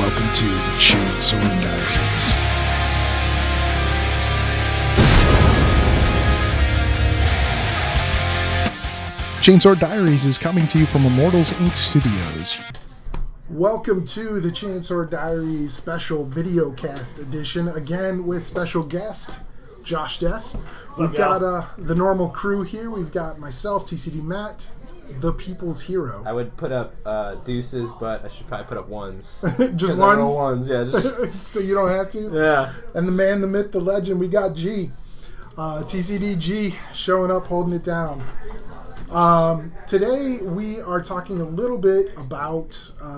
welcome to the Chainsaw Diaries. Chainsaw Diaries is coming to you from Immortals Inc. Studios. Welcome to the Chainsaw Diaries special videocast edition, again with special guest Josh Death. We've got the normal crew here. We've got myself, TCD Matt, the People's Hero. I would put up deuces, but I should probably put up ones. Just ones? Ones, yeah. Just... So you don't have to? Yeah. And the man, the myth, the legend, we got G. TCD G showing up, holding it down. Today we are talking a little bit about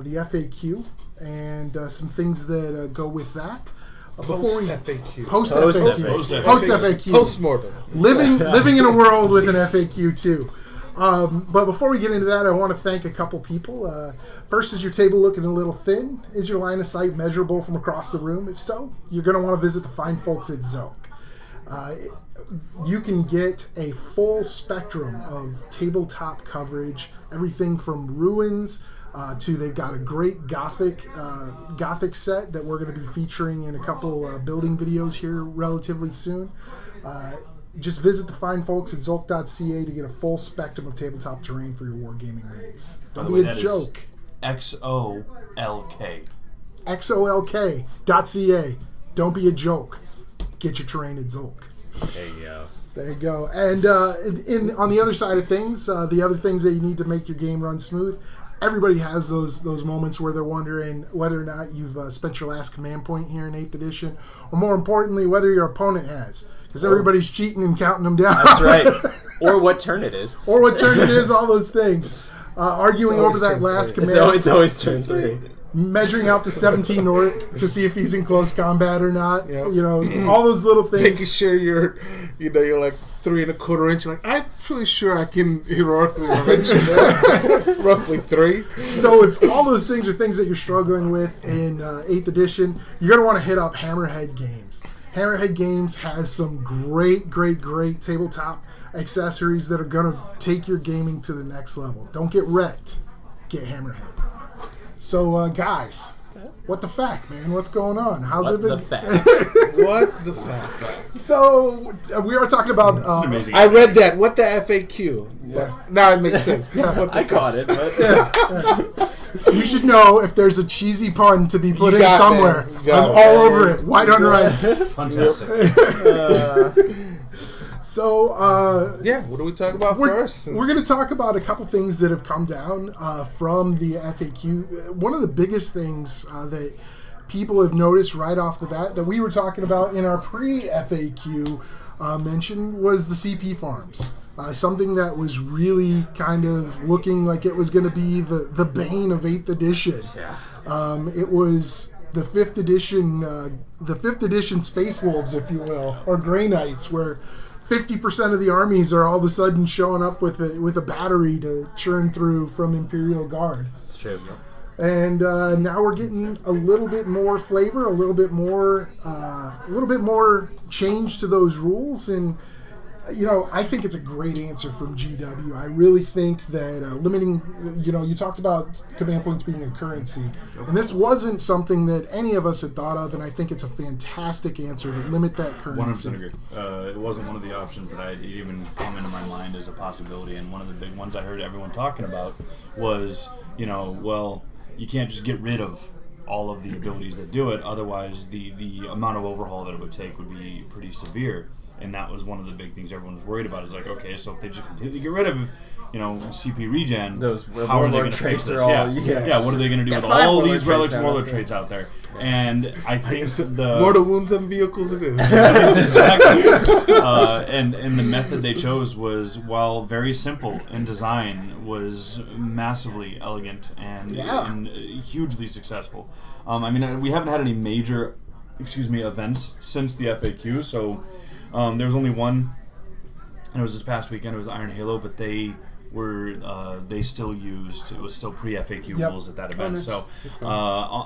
the FAQ and some things that go with that. Post-FAQ. Post-FAQ. Post-mortem. Living in a world with an FAQ too. But before we get into that, I want to thank a couple people. First, is your table looking a little thin? Is your line of sight measurable from across the room? If so, you're going to want to visit the fine folks at Zoke. You can get a full spectrum of tabletop coverage, everything from ruins to they've got a great gothic set that we're going to be featuring in a couple building videos here relatively soon. Just visit the fine folks at Zolk.ca to get a full spectrum of tabletop terrain for your wargaming needs. Don't be a joke. XOLK. XOLK.ca. Don't be a joke. Get your terrain at Zolk. There you go. There you go. And on the other side of things, the other things that you need to make your game run smooth, everybody has those moments where they're wondering whether or not you've spent your last command point here in 8th edition, or more importantly, whether your opponent has. Because everybody's cheating and counting them down. That's right. Or what turn it is. Or what turn it is, all those things. Arguing over that last command. It's always turn 3. Measuring out the 17 Nordic to see if he's in close combat or not. Yep. You know, all those little things. Making sure you're like 3 1/4 inch. Like, I'm pretty sure I can heroically mention that. It's roughly 3. So if all those things are things that you're struggling with in 8th edition, you're going to want to hit up Hammerhead Games. Hammerhead Games has some great tabletop accessories that are going to take your gaming to the next level. Don't get wrecked. Get Hammerhead. So, guys, what the fact, man? What's going on? How's it been? What the fact? So, we are talking about... I read that. What the FAQ? Yeah. Now it makes sense. Yeah. I caught it, but... Yeah. You should know if there's a cheesy pun to be put in somewhere. I'm all over it. White on rice. Fantastic. So, what do we talk about first? We're going to talk about a couple things that have come down from the FAQ. One of the biggest things that people have noticed right off the bat that we were talking about in our pre-FAQ mention was the CP farms. Something that was really kind of looking like it was going to be the bane of 8th edition. Yeah. It was the 5th edition Space Wolves, if you will, or Grey Knights, where 50% of the armies are all of a sudden showing up with a battery to churn through from Imperial Guard. It's true. And now we're getting a little bit more flavor, a little bit more change to those rules, and I think it's a great answer from GW. I really think that limiting, you talked about command points being a currency, and this wasn't something that any of us had thought of, and I think it's a fantastic answer to limit that currency. 100% agree. It wasn't one of the options that I even come into my mind as a possibility, and one of the big ones I heard everyone talking about was, you can't just get rid of all of the abilities that do it, otherwise the amount of overhaul that it would take would be pretty severe. And that was one of the big things everyone was worried about. Is like, okay, so if they just completely get rid of, CP regen, how are they going to fix this? What are they going to do with all these relics warlord traits out there? And I think mortal wounds on vehicles it is. Exactly. And the method they chose was, while very simple in design, was massively elegant and hugely successful. We haven't had any major, events since the FAQ, so. There was only one, and it was this past weekend. It was Iron Halo, but they still used, it was still pre-FAQ rules at that event. So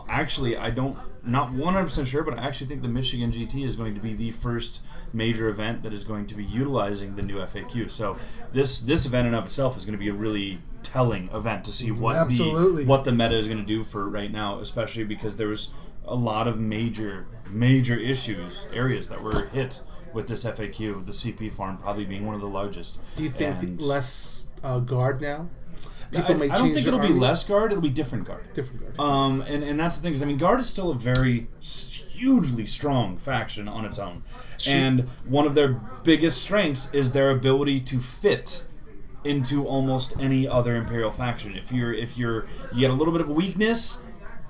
actually, not 100% sure, but I actually think the Michigan GT is going to be the first major event that is going to be utilizing the new FAQ. So this event in of itself is going to be a really telling event to see what Absolutely. what the meta is going to do for right now, especially because there was a lot of major areas that were hit with this FAQ. The CP farm probably being one of the largest. Do you think And less guard now? I don't think their it'll be armies? less guard. It'll be different guard. Different guard. And that's the thing is, I mean, guard is still a very hugely strong faction on its own, and one of their biggest strengths is their ability to fit into almost any other Imperial faction. If you get a little bit of a weakness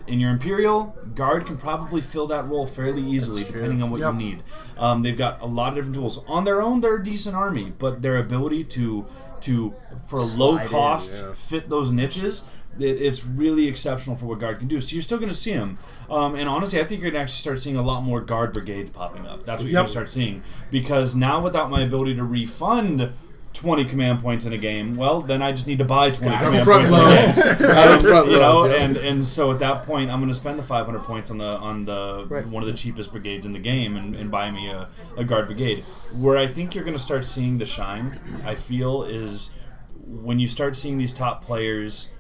in your Imperial, Guard can probably fill that role fairly easily, depending on what you need. They've got a lot of different tools. On their own, they're a decent army, but their ability to for a low cost fit those niches, it's really exceptional for what Guard can do. So you're still going to see them. And honestly, I think you're going to actually start seeing a lot more Guard brigades popping up. That's what you're going to start seeing. Because now without my ability to refund 20 command points in a game, well, then I just need to buy 20 command points in a game. And so at that point, I'm going to spend the 500 points on the one of the cheapest brigades in the game and buy me a Guard brigade. Where I think you're going to start seeing the shine, I feel, is when you start seeing these top players.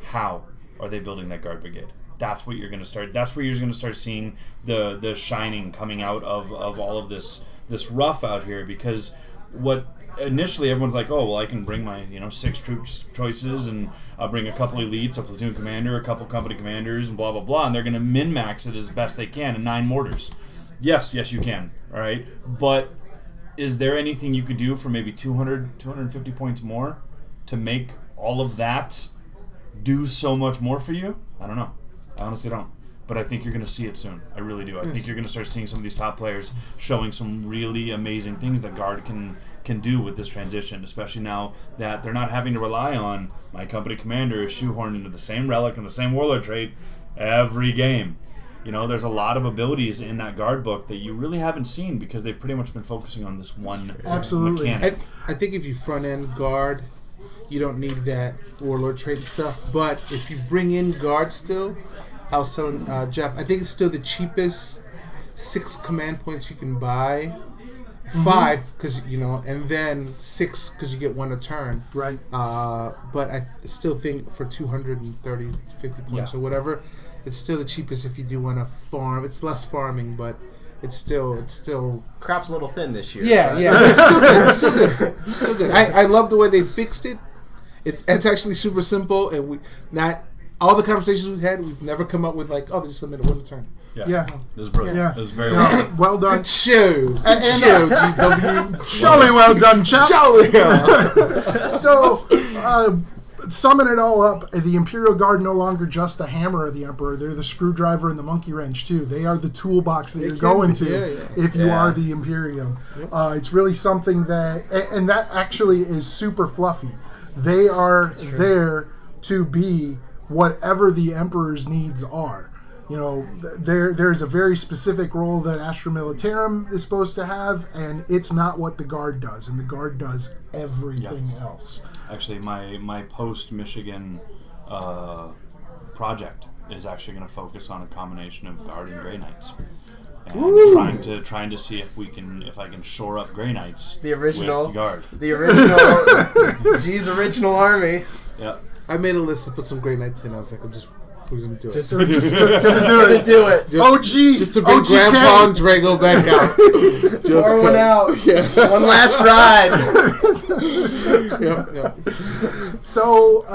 How are they building that Guard brigade? That's what you're going to start. That's where you're going to start seeing the shining coming out of all of this rough out here. Because what initially everyone's like, oh well, I can bring my 6 troops choices and I'll bring a couple elites, a platoon commander, a couple company commanders, and blah blah blah, and they're going to min max it as best they can and 9 mortars. Yes, you can. All right, but is there anything you could do for maybe 250 points more to make all of that do so much more for you? I don't know. I honestly don't. But I think you're going to see it soon. I really do. I think you're going to start seeing some of these top players showing some really amazing things that Guard can do with this transition, especially now that they're not having to rely on my company commander shoehorned into the same relic and the same warlord trait every game. There's a lot of abilities in that Guard book that you really haven't seen because they've pretty much been focusing on this one mechanic. I think if you front end Guard, you don't need that warlord trait and stuff. But if you bring in Guard still, I was telling Jeff, I think it's still the cheapest 6 command points you can buy. 5 because and then 6 because you get 1 a turn. Right. But I still think for 230, 50 points or whatever, it's still the cheapest if you do want to farm. It's less farming, but it's still Crap's a little thin this year. Yeah, but it's still good. It's still good. I love the way they fixed it. It's actually super simple, and all the conversations we've had, we've never come up with like, oh, they just submitted 1 a turn. Yeah. This is brilliant. Yeah. This is very well done. Well done. Good show, GW. Jolly well done, chaps. Jolly well. So, summing it all up, the Imperial Guard no longer just the hammer of the Emperor. They're the screwdriver and the monkey wrench, too. They are the toolbox that you're going to if you are the Imperium. It's really something that... And that actually is super fluffy. They are there to be whatever the Emperor's needs are. There's a very specific role that Astra Militarum is supposed to have, and it's not what the Guard does, and the Guard does everything else. Actually, my post-Michigan project is actually going to focus on a combination of Guard and Grey Knights. And trying to see if I can shore up Grey Knights The original with Guard. The original G's original army. Yeah. I made a list to put some Grey Knights in. I was like, we're going to do it. Just gonna do it. OG! Just to bring OG Grandpa and Drago back out. Just Pour one out. Yeah. One last ride. Yep. So,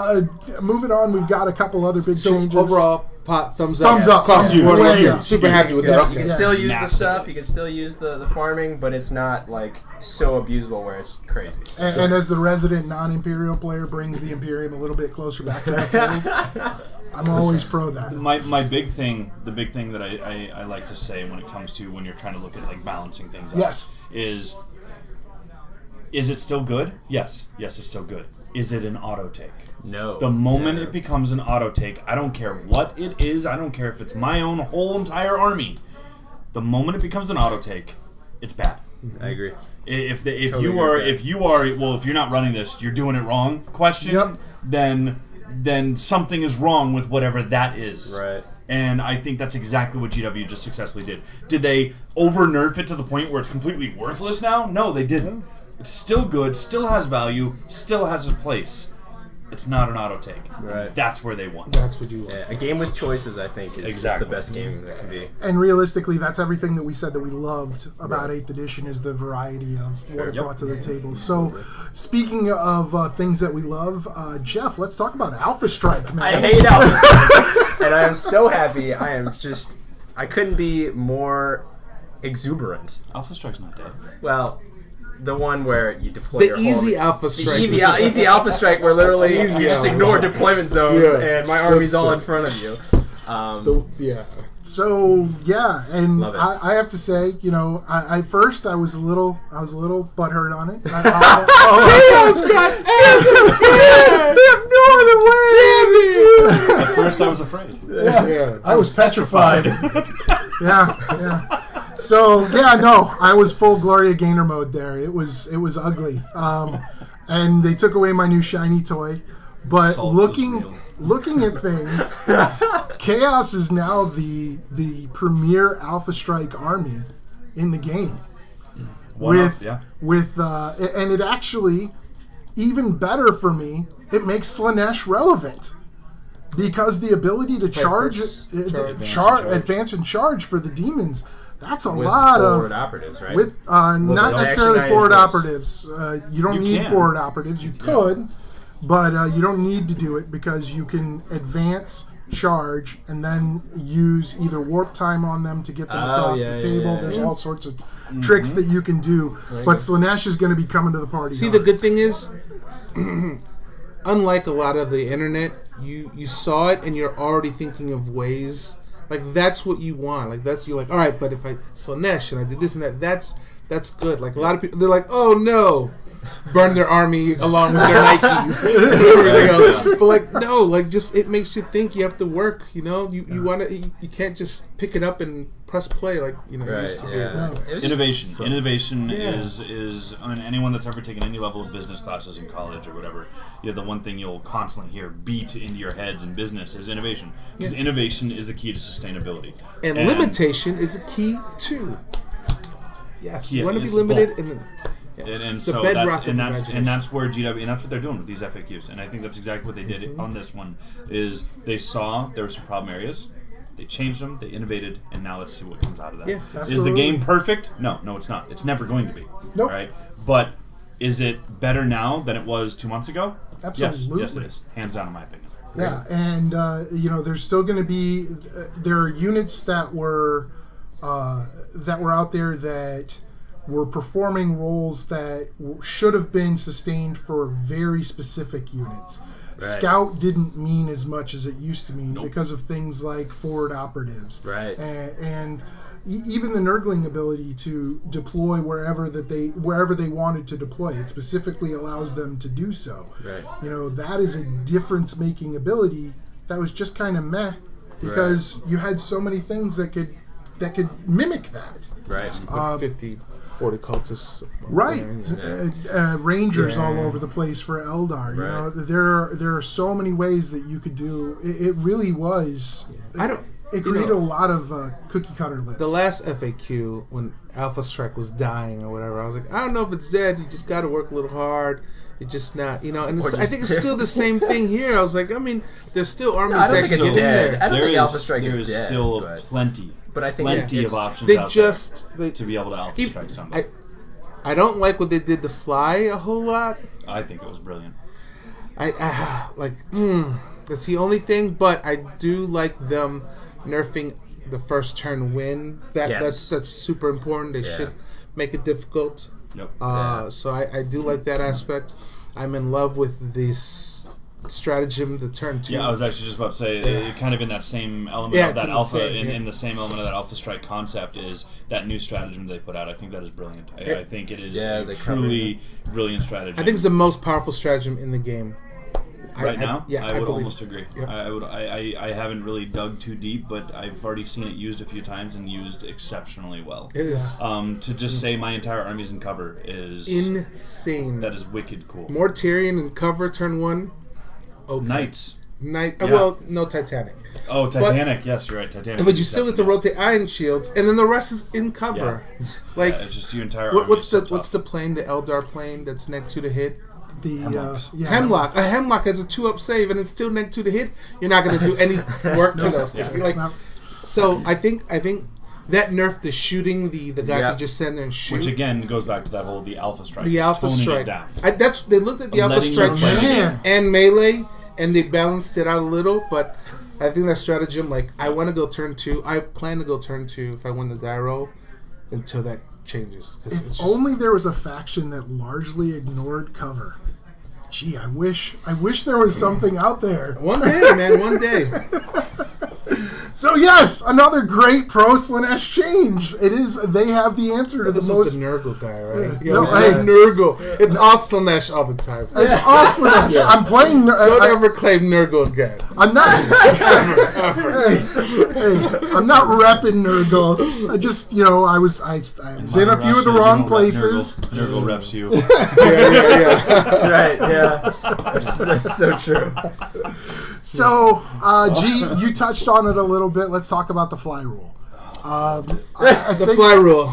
moving on, we've got a couple other big changes. Overall, thumbs up. Thumbs up. Across the board. Way up. Super happy with that. You Okay. can still use the Massively. stuff. You can still use the farming, but it's not like so abusable where it's crazy. And as the resident non-Imperial player brings the Imperium a little bit closer back to the fold, I'm always pro that. My big thing, the big thing that I like to say when it comes to when you're trying to look at like balancing things out, Yes. is it still good? Yes, it's still good. Is it an auto take? No. The moment it becomes an auto take, I don't care what it is. I don't care if it's my own whole entire army. The moment it becomes an auto take, it's bad. I agree. If Totally you are agree. if you're not running this, you're doing it wrong. Then something is wrong with whatever that is. Right. And I think that's exactly what GW just successfully did. Did they over nerf it to the point where it's completely worthless now? No, they didn't. It's still good, still has value, still has a place. it's not an auto take. Right. That's where they won. That's what you want. Yeah, a game with choices, I think, is Exactly. the best gaming that can be. And realistically, that's everything that we said that we loved about 8th edition is the variety of what it Yep. brought to the table. So, speaking of things that we love, Jeff, let's talk about Alpha Strike, man. I hate Alpha, and I am so happy. I couldn't be more exuberant. Alpha Strike's not dead. Well, the one where you deploy The your easy whole, Alpha the Strike. easy Alpha Strike, where literally you Easy just Alpha. ignore deployment zones, Yeah. and my army's That's all it. in front of you. Yeah. So yeah, and Love it. I have to say, you know, I first I was a little butthurt on it. Chaos got At first, I was afraid. Yeah. I was petrified. yeah. So yeah, no, I was full Gloria Gaynor mode there. It was ugly, and they took away my new shiny toy. But Salt was real. looking at things, Chaos is now the premier Alpha Strike army in the game. And it actually, even better for me, it makes Slanesh relevant. Because the ability to charge, advance and charge for the demons, that's a With lot forward of... operatives, right? With not they necessarily actually forward not operatives. You don't You need can. forward operatives. You could, but you don't need to do it because you can advance, charge, and then use either warp time on them to get them across the table. There's all sorts of tricks that you can do. But Slanesh is going to be coming to the party. See, the good thing is, unlike a lot of the internet, you saw it and you're already thinking of ways. Like, that's what you want. Like, you're like, all right, but if I Slanesh and I did this and that, that's good. Like, a lot of people, they're like, oh no, burn their army along with their Nikes and everything else. But like, no, like, just it makes you think. You have to work. You know, you want to. You can't just pick it up and press play like you used to be. It was Innovation. just- Innovation is. I mean, anyone that's ever taken any level of business classes in college or whatever, the one thing you'll constantly hear beat into your heads in business is innovation. Because innovation is the key to sustainability. And limitation is a key too. Yes, you Yeah, want to be it's limited, both. and then And it's so the bedrock that's of and that's where GW and that's what they're doing with these FAQs. And I think that's exactly what they did on this one. Is they saw there were some problem areas, they changed them, they innovated, and now let's see what comes out of that. Yeah, is the absolutely. game perfect? No, it's not. It's never going to be. Nope. Right? But is it better now than it was 2 months ago? Absolutely. Yes, it is. Hands down, in my opinion. Yeah, and there's still going to be there are units that were out there that were performing roles that should have been sustained for very specific units. Right. Scout didn't mean as much as it used to mean Nope. because of things like forward operatives, Right. And even the Nurgling ability to deploy wherever they wanted to deploy. It specifically allows them to do so. Right. You know, that is a difference-making ability that was just kind of meh because you had so many things that could mimic that. Right. 50, 40 cultists. Right. Rangers Yeah. all over the place for Eldar. You Right. know, there are so many ways that you could do. It really was. It created a lot of cookie cutter lists. The last FAQ, when Alpha Strike was dying or whatever, I was like, I don't know if it's dead. You just got to work a little hard. It's just not, and I think it's still the same thing here. I was like, I mean, there's still armies I don't that think can it's get in dead. there. I don't There think is Alpha Strike there is is dead, still but- plenty But I think of it's- options They out just to be able to Alpha Strike something. I don't like what they did to Fly a whole lot. I think it was brilliant. That's the only thing, but I do like them nerfing the first turn win. Yes. That's super important. They should make it difficult. Yep. So I do like that aspect. I'm in love with this stratagem, the turn 2. Yeah, I was actually just about to say, kind of in that same element Yeah, of it's that in the alpha, same, in the same element of that Alpha Strike concept is that new stratagem they put out. I think that is brilliant. I think it is a they truly brilliant strategy. I think it's the most powerful stratagem in the game. right now, I would believe- almost agree. Yep. I haven't really dug too deep, but I've already seen it used a few times and used exceptionally well. It is To just say my entire army's in cover is insane. that is wicked cool. More Tyrion in cover turn 1. Okay. Knights. Knight. Yeah. Well, no Titanic. Oh, Titanic. Yes, you're right. Titanic. But you still get to Definitely. rotate Iron Shields, and then the rest is in cover. Like, Yeah, it's just your entire. what's army is so the tough. plane? The Eldar plane that's next to the hit. The Hemlocks. Hemlock. A Hemlock has a 2-up save and it's still next to the hit. You're not going to do any work to those things. Yeah. Like, so I think that nerfed the shooting the guys Yeah. that just stand there and shoot. Which again goes back to that whole the Alpha Strike. The It's Alpha toning it Strike. down. They looked at the Alpha Letting Strike you play. Man. and melee, and they balanced it out a little. But I think that stratagem, like, I want to go turn 2. I plan to go turn 2 if I win the die roll until that changes. 'Cause If it's just- only there was a faction that largely ignored cover. Gee, I wish there was something out there. One day, man, one day. So yes, another great Pro Slanesh change. It is. They have the answer to This the was most. the Nurgle guy, right? No, Yeah, hey. Nurgle. It's all Slanesh all the time. It's all Slanesh. Yeah. I'm playing. Don't ever claim Nurgle again. I'm not. hey, I'm not repping Nurgle. I just, I was in a few of the wrong places. Nurgle reps you. Yeah. That's right. Yeah, that's so true. So, G, you touched on it a little bit. Let's talk about the fly rule. I The think fly rule.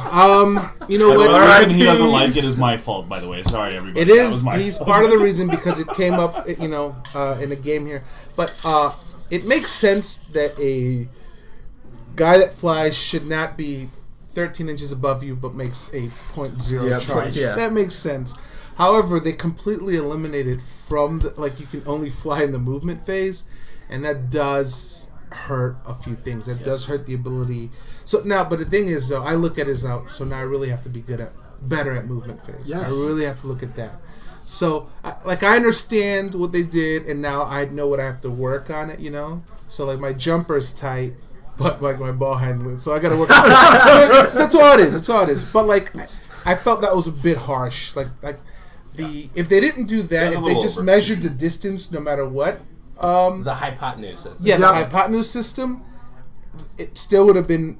You know The what? reason he doesn't like it is my fault, by the way. Sorry, everybody. It That is. was my He's fault. part of the reason because it came up, in a game here. But it makes sense that a guy that flies should not be 13 inches above you, but makes a 0.0 Yeah, charge. yeah. That makes sense. However, they completely eliminated from you can only fly in the movement phase, and that does hurt a few things. That does hurt the ability. So now, but the thing is, though, I look at it as out. So now I really have to be better at movement phase. Yes. I really have to look at that. So, I understand what they did, and now I know what I have to work on it. So my jumper's tight, but my ball handling. So I got to work. On it. So that's all it is. That's all it is. But I felt that was a bit harsh. If they didn't do that, It was a if they little just over. measured the distance, no matter what. The hypotenuse system. Yeah, the Yeah. hypotenuse system, it still would have been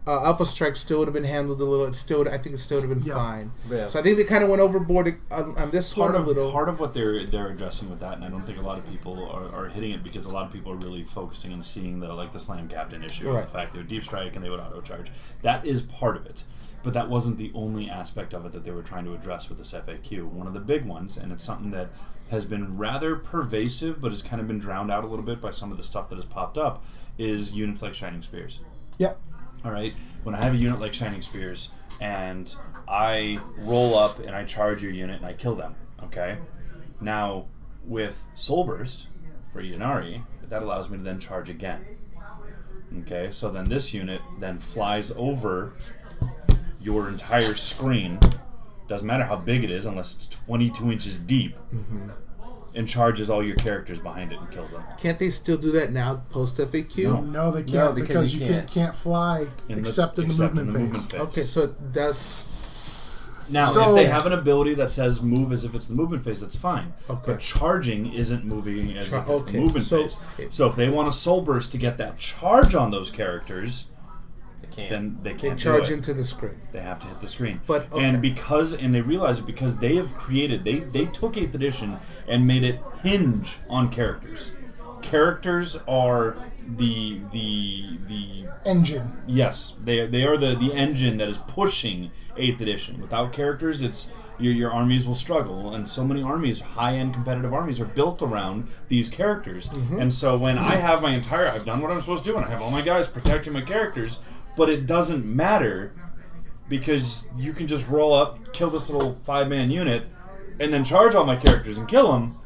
Alpha Strike still would have been handled a little. I think it still would have been Yeah. fine. Yeah. So I think they kind of went overboard on this Part one a of little. part of what they're addressing with that, and I don't think a lot of people are hitting it because a lot of people are really focusing on seeing the slam captain issue, Right. the fact they would deep strike and they would auto charge. That is part of it, but that wasn't the only aspect of it that they were trying to address with this FAQ. One of the big ones, and it's something that has been rather pervasive, but has kind of been drowned out a little bit by some of the stuff that has popped up, is units like Shining Spears. Yep. All right, when I have a unit like Shining Spears and I roll up and I charge your unit and I kill them, okay? Now, with Soul Burst for Ynnari, that allows me to then charge again. Okay, so then this unit then flies over your entire screen, doesn't matter how big it is unless it's 22 inches deep, and charges all your characters behind it and kills them. Can't they still do that now post FAQ? No. No, they can't No, because because you you can't fly except in the movement phase. Okay, so it does. Now, So- if they have an ability that says move as if it's the movement phase, that's fine. Okay. But charging isn't moving as if it's Okay, the movement so- phase. So if they want a soul burst to get that charge on those characters, They can't. then they They can't charge do it. into the screen. They have to hit the screen. But, okay. And they realize it because they have created, they took 8th edition and made it hinge on characters. Characters are the Engine. yes, they are the engine that is pushing 8th edition. Without characters, it's your armies will struggle, and so many armies, high-end competitive armies, are built around these characters. And so when I have I've done what I'm supposed to do, and I have all my guys protecting my characters, but it doesn't matter because you can just roll up, kill this little 5-man unit, and then charge all my characters and kill them.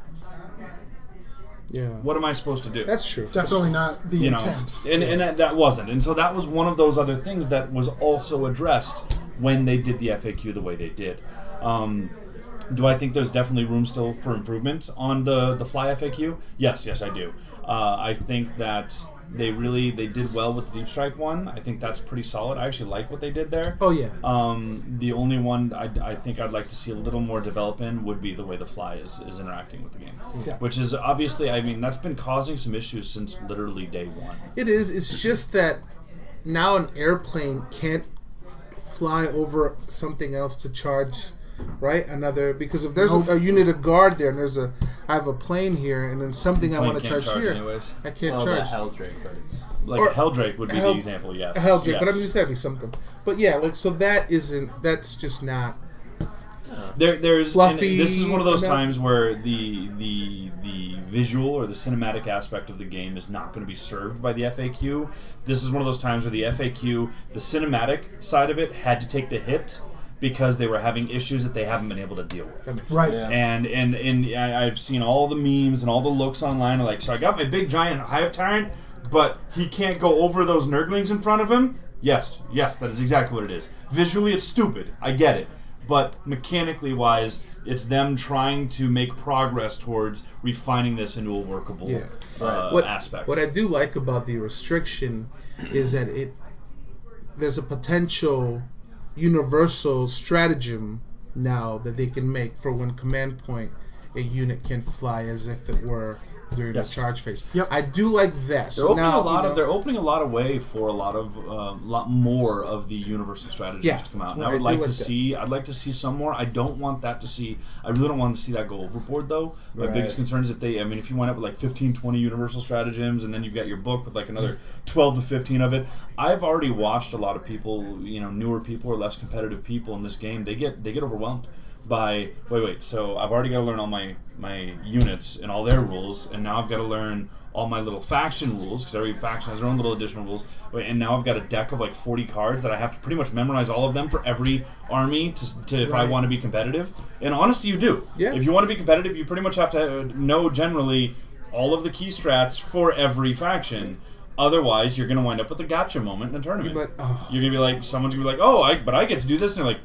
Yeah. What am I supposed to do? That's true. Definitely not the you know, intent. and that wasn't, and so that was one of those other things that was also addressed when they did the FAQ the way they did. Do I think there's definitely room still for improvement on the fly FAQ? Yes, I do. I think that they did well with the deep strike one. I think that's pretty solid. I actually like what they did there. Oh yeah. The only one I think I'd like to see a little more develop in would be the way the fly is interacting with the game. Yeah. Which is obviously, that's been causing some issues since literally day one. It is. It's just that now an airplane can't fly over something else to charge, right? Because if there's a unit of guard there, and I have a plane here, and then something I Plane want to can't charge here, anyways. I can't Well, charge. the Helldrake, but it's... Like Or- a Helldrake would be the example, yes. A Helldrake, yes. but I mean, there's gotta be something. But yeah, so that's just not. There's Fluffy and this is one of those enough. times where the visual or the cinematic aspect of the game is not going to be served by the FAQ. This is one of those times where the FAQ, the cinematic side of it, had to take the hit because they were having issues that they haven't been able to deal with. Right. Yeah. And I've seen all the memes and all the looks online are like, so I got my big giant Hive Tyrant, but he can't go over those Nurglings in front of him? Yes, that is exactly what it is. Visually, it's stupid. I get it. But mechanically wise, it's them trying to make progress towards refining this into a workable aspect. What I do like about the restriction is that there's a potential universal stratagem now that they can make for when command point a unit can fly as if it were during the charge phase. Yep. I do like that. They're opening a lot of way for a lot more of the universal strategies to come out. And I would like to see. I'd like to see some more. I don't want that to see. I really don't want to see that go overboard though. My biggest concern is if if you wind up with like 15, 20 universal stratagems, and then you've got your book with like another 12 to 15 of it. I've already watched a lot of people, newer people or less competitive people in this game. They get overwhelmed by wait. So I've already got to learn all my units and all their rules, and now I've got to learn all my little faction rules because every faction has their own little additional rules. And now I've got a deck of like 40 cards that I have to pretty much memorize all of them for every army to if I want to be competitive. And honestly, you do. Yeah. If you want to be competitive, you pretty much have to know generally all of the key strats for every faction. Otherwise, you're going to wind up with a gotcha moment in a tournament. You're going to be like, someone's going to be like, but I get to do this, and they're like,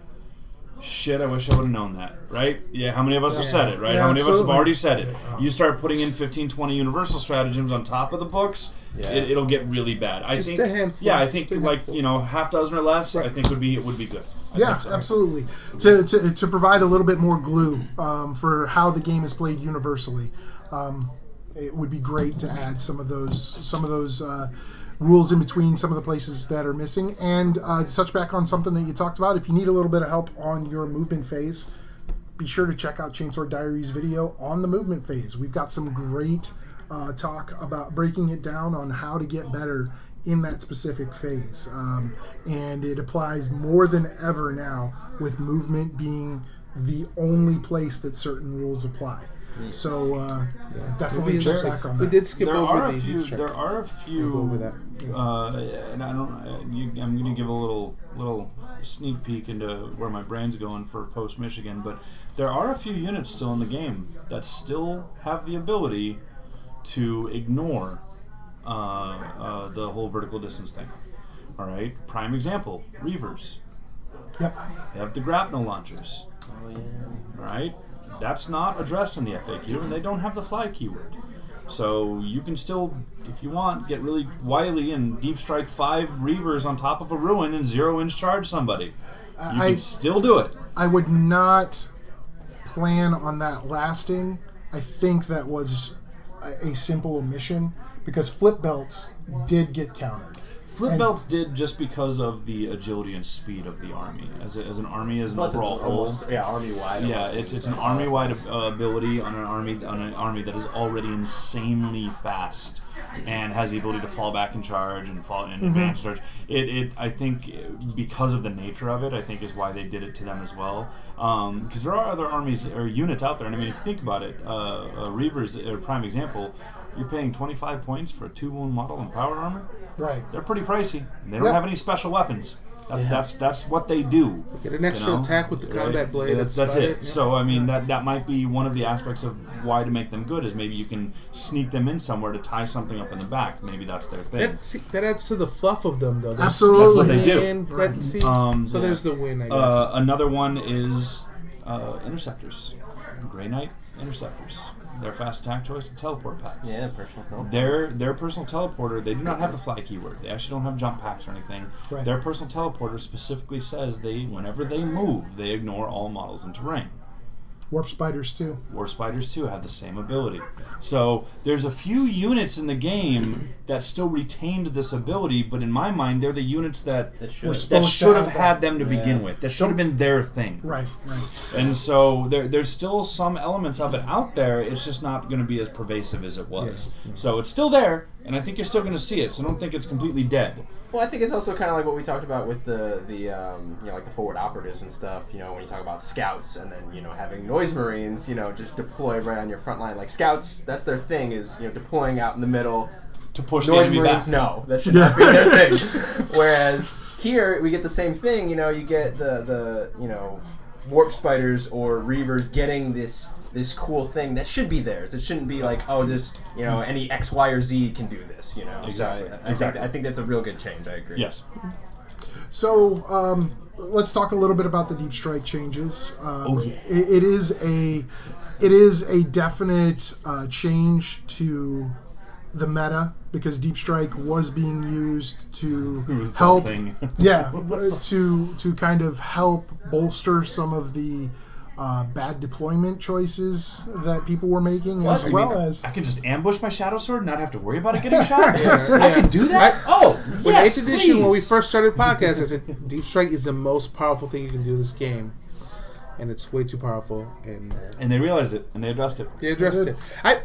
shit, I wish I would have known that, right? Yeah, how many of us have said it, right? Yeah, How many of us have absolutely. already said it? You start putting in 15, 20 universal stratagems on top of the books, it'll get really bad. I Just think, a handful. Yeah, I think Just a like, handful. half dozen or less, I think would be good. I Yeah, think so. absolutely. To provide a little bit more glue for how the game is played universally, it would be great to add some of those rules in between some of the places that are missing. And to touch back on something that you talked about, if you need a little bit of help on your movement phase, be sure to check out Chainsword Diaries video on the movement phase. We've got some great talk about breaking it down on how to get better in that specific phase. And it applies more than ever now with movement being the only place that certain rules apply. So definitely check back on that. We did skip There over are the a few. deep strike. There are a few. We'll go over that. And I don't. I'm going to give a little sneak peek into where my brain's going for post Michigan, but there are a few units still in the game that still have the ability to ignore the whole vertical distance thing. All right. Prime example: Reavers. Yep. They have the grapnel launchers. Oh, yeah. All right. That's not addressed in the FAQ, and they don't have the fly keyword. So you can still, if you want, get really wily and deep strike 5 Reavers on top of a ruin and 0-inch charge somebody. You can still do it. I would not plan on that lasting. I think that was a simple omission because flip belts did get countered. Flip belts did just because of the agility and speed of the army. As an army, as an Plus, it's overall whole. almost army-wide. Yeah, almost. it's an army-wide ability on an army that is already insanely fast and has the ability to fall back in charge and fall in advance charge. I think because of the nature of it, I think is why they did it to them as well. Because there are other armies or units out there, and I mean, if you think about it, Reavers, a prime example, you're paying 25 points for a 2-wound model in power armor. Right. They're pretty pricey. They don't Yep. have any special weapons. That's what they do. Get an extra attack with the combat blade. That's about it. Yeah. So I mean that might be one of the aspects of why to make them good is maybe you can sneak them in somewhere to tie something up in the back. Maybe that's their thing. That adds to the fluff of them, though. There's Absolutely. That's what they do. So there's the win, I guess. Another one is interceptors. Grey Knight interceptors. Their fast attack choice to teleport packs. Yeah, personal teleport. Their personal teleporter, they do not have the fly keyword. They actually don't have jump packs or anything. Right. Their personal teleporter specifically says whenever they move, they ignore all models in terrain. Warp spiders too. War Spiders too have the same ability. So there's a few units in the game that still retained this ability, but in my mind, they're the units that That should have had them to begin with. That should have been their thing. Right. And so there's still some elements of it out there. It's just not going to be as pervasive as it was. Yeah. So it's still there, and I think you're still going to see it. So I don't think it's completely dead. Well, I think it's also kind of like what we talked about with the like the forward operatives and stuff. You know, when you talk about scouts and then having noise marines, just deploy right on your front line. Like scouts, that's their thing is deploying out in the middle. To push the Noise enemy marines, back. no, that should not be their thing. Whereas here we get the same thing. You get the warp spiders or reavers getting this cool thing that should be theirs. It shouldn't be like, oh, this any X, Y, or Z can do this. Exactly. So I think that's a real good change. I agree. Yes. So let's talk a little bit about the Deep Strike changes. It is a definite change to the meta because Deep Strike was being used to help, to kind of help bolster some of the bad deployment choices that people were making, as well as I can just ambush my Shadow Sword and not have to worry about it getting shot. I can do that. When Yes, 8th edition, when we please. first started podcast, I said Deep Strike is the most powerful thing you can do in this game, and it's way too powerful. And they realized it, and they addressed it. They addressed it.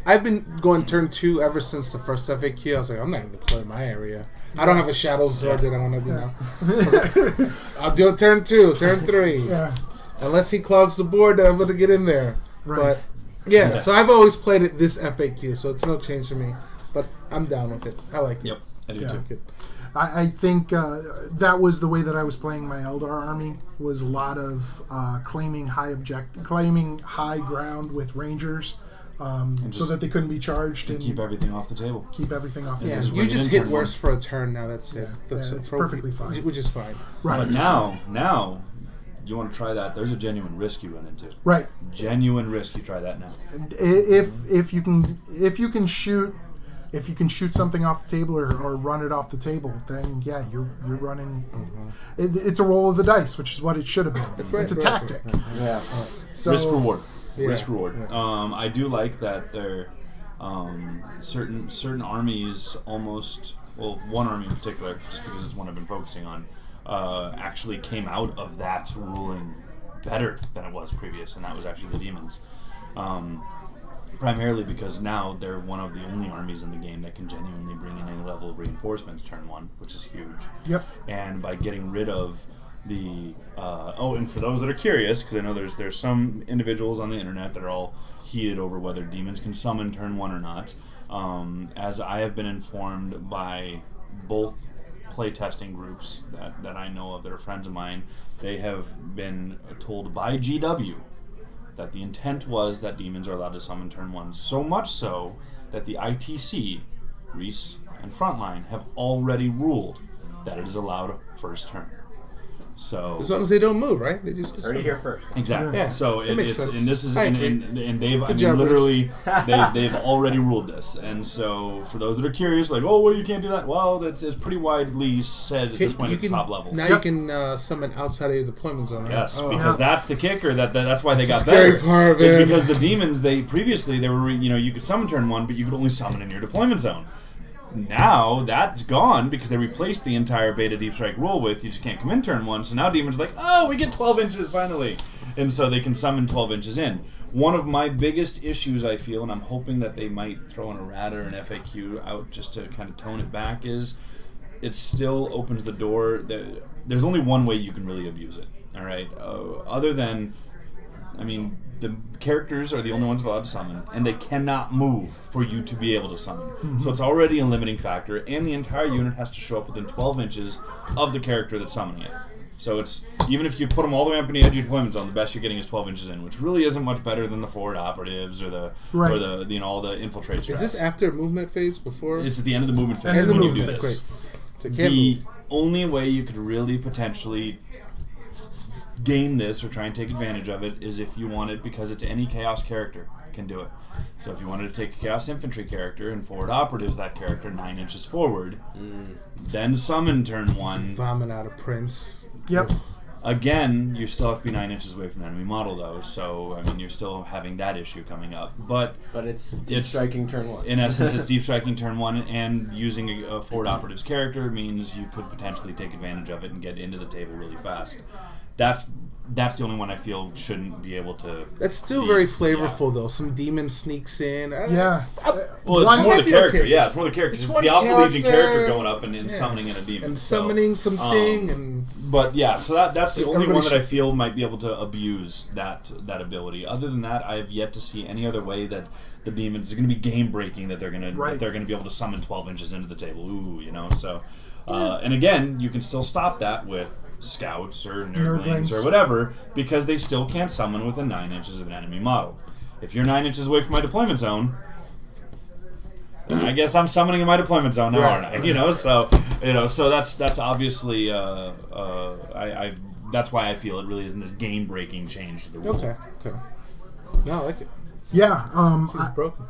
I've been going turn 2 ever since the first FAQ. I was like, I'm not going to deploy my area. I don't have a Shadow Sword that I want to, I'll do a turn 2, turn 3. yeah. Unless he clogs the board, I'm going to get in there. Right. But, so I've always played it this FAQ, so it's no change for me. But I'm down with it. I like it. Yep, I do Yeah. too. I think that was the way that I was playing my Eldar army. Was a lot of claiming high ground with Rangers, so that they couldn't be charged and Keep everything off the table. keep everything off the Yeah, table. Just you bring it just in hit turn worse one. for a turn now. That's it. That's it's perfectly fine. Which is fine. Right. But now, you want to try that? There's a genuine risk you run into. Right. Genuine risk. You try that now. And if you can shoot something off the table or run it off the table, then yeah, you're running. It's a roll of the dice, which is what it should have been. right, It's a right, tactic. Yeah. So, Risk reward. Yeah. Risk reward. Yeah. I do like that there. Certain armies almost. Well, one army in particular, just because it's one I've been focusing on, actually came out of that ruling better than it was previous, and that was actually the demons. Primarily because now they're one of the only armies in the game that can genuinely bring in any level of reinforcements turn 1, which is huge. Yep. And by getting rid of the and for those that are curious, because I know there's some individuals on the internet that are all heated over whether demons can summon turn 1 or not. As I have been informed by both playtesting groups that I know of that are friends of mine, they have been told by GW that the intent was that demons are allowed to summon turn 1, so much so that the ITC, Reese, and Frontline have already ruled that it is allowed first turn. So As long as they don't move, right? They just Heard it here first. exactly. Yeah, So that makes it's sense. and this is I and agree. they've Good job, literally they've already ruled this. And so for those that are curious, like, oh well, you can't do that. Well, it's pretty widely said at this point at the top level. Now you can summon outside of your deployment zone, right? Yes, Oh. because that's the kicker. That's why they That's got the scary better. part of Is it. because the demons they were you could summon turn 1, but you could only summon in your deployment zone. Now that's gone because they replaced the entire beta Deep Strike rule with you just can't come in turn 1. So now demons are like, oh, we get 12 inches finally, and so they can summon 12 inches in. One of my biggest issues I feel, and I'm hoping that they might throw an errata or an FAQ out just to kind of tone it back, is it still opens the door. There's only one way you can really abuse it. All right, other than, I mean, the characters are the only ones allowed to summon, and they cannot move for you to be able to summon. So it's already a limiting factor, and the entire unit has to show up within 12 inches of the character that's summoning it. So it's even if you put them all the way up in the edge of your deployment zone, the best you're getting is 12 inches in, which really isn't much better than the forward operatives or the all the infiltrate strats. Is this after movement phase? Before? It's at the end of the movement phase End of the when you movement do phase. this. Great. So it can't The move. only way you could really potentially game this or try and take advantage of it is if you wanted, because it's any Chaos character can do it. So if you wanted to take a Chaos Infantry character and forward operatives that character 9 inches forward, then summon turn 1. Vomit out a prince. Yep. Again, you still have to be 9 inches away from an enemy model, though. So, I mean, you're still having that issue coming up. But it's deep striking turn 1. In essence, it's deep striking turn 1, and using a forward operative's character means you could potentially take advantage of it and get into the table really fast. That's the only one I feel shouldn't be able to. That's still very flavorful, though. Some demon sneaks in. Yeah. Well, it's more the character. Okay. Yeah, it's more the character. It's the Alpha Legion character going up and summoning in a demon. And summoning something. But yeah, so that's the only one that I feel might be able to abuse that ability. Other than that, I have yet to see any other way that the demons is going to be game breaking that they're going to be able to summon 12 inches into the table. Ooh, so. And again, you can still stop that with scouts or nerdlings or whatever, because they still can't summon within 9 inches of an enemy model. If you're 9 inches away from my deployment zone, then I guess I'm summoning in my deployment zone now, aren't I? So that's obviously that's why I feel it really isn't this game breaking change to the rule. Okay. No, I like it. Yeah. Seems broken.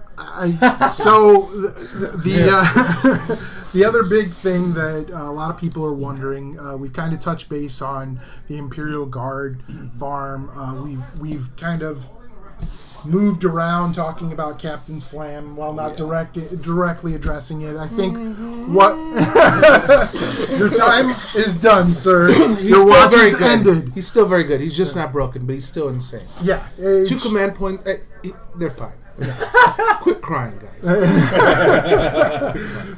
The other big thing that a lot of people are wondering, we kind of touched base on the Imperial Guard farm. We've kind of moved around talking about Captain Slam while not directly addressing it. I think what your time is done, sir. Your watch is ended. He's still very good. He's just not broken, but he's still insane. Yeah. 2 command points. They're fine. Quit crying, guys.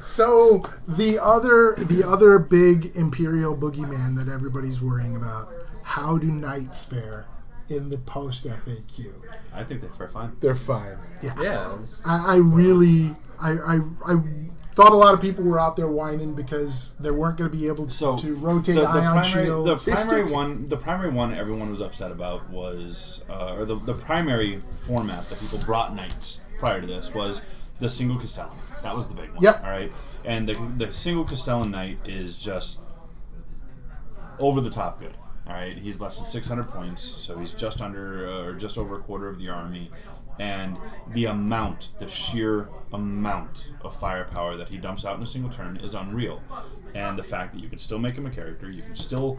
So the other big Imperial boogeyman that everybody's worrying about, how do knights fare in the post FAQ? I think they fare fine. They're fine. Yeah. I really thought a lot of people were out there whining because they weren't going to be able to rotate ion shields. The primary one everyone was upset about was, or the primary format that people brought knights prior to this was the single Castellan. That was the big one. Yep. All right, and the single Castellan knight is just over the top good. All right, he's less than 600 points, so he's just under or just over a quarter of the army. And the sheer amount of firepower that he dumps out in a single turn is unreal. And the fact that you can still make him a character, you can still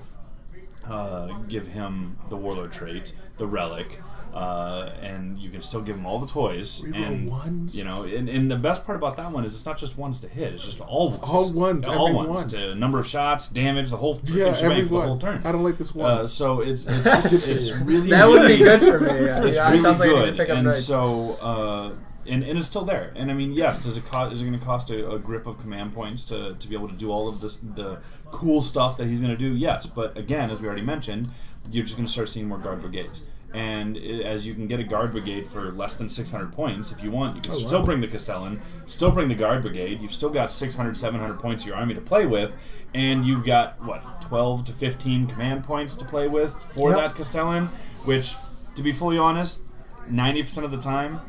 give him the warlord trait, the relic, and you can still give him all the toys. And ones. And the best part about that one is it's not just ones to hit; it's just all ones. All ones. All every ones. one. To number of shots, damage, the whole Yeah, every the whole one. turn. I don't like this one. So it's really That would be good for me. Yeah. It's It really sounds like I need to good, pick up and knights. so and it's still there. And I mean, yes, is it going to cost a grip of command points to be able to do all of the cool stuff that he's going to do? Yes, but again, as we already mentioned, you're just going to start seeing more guard brigades. And as you can get a guard brigade for less than 600 points, if you want, you can still bring the Castellan, still bring the guard brigade. You've still got 600, 700 points of your army to play with, and you've got, 12 to 15 command points to play with for that Castellan, which, to be fully honest, 90% of the time,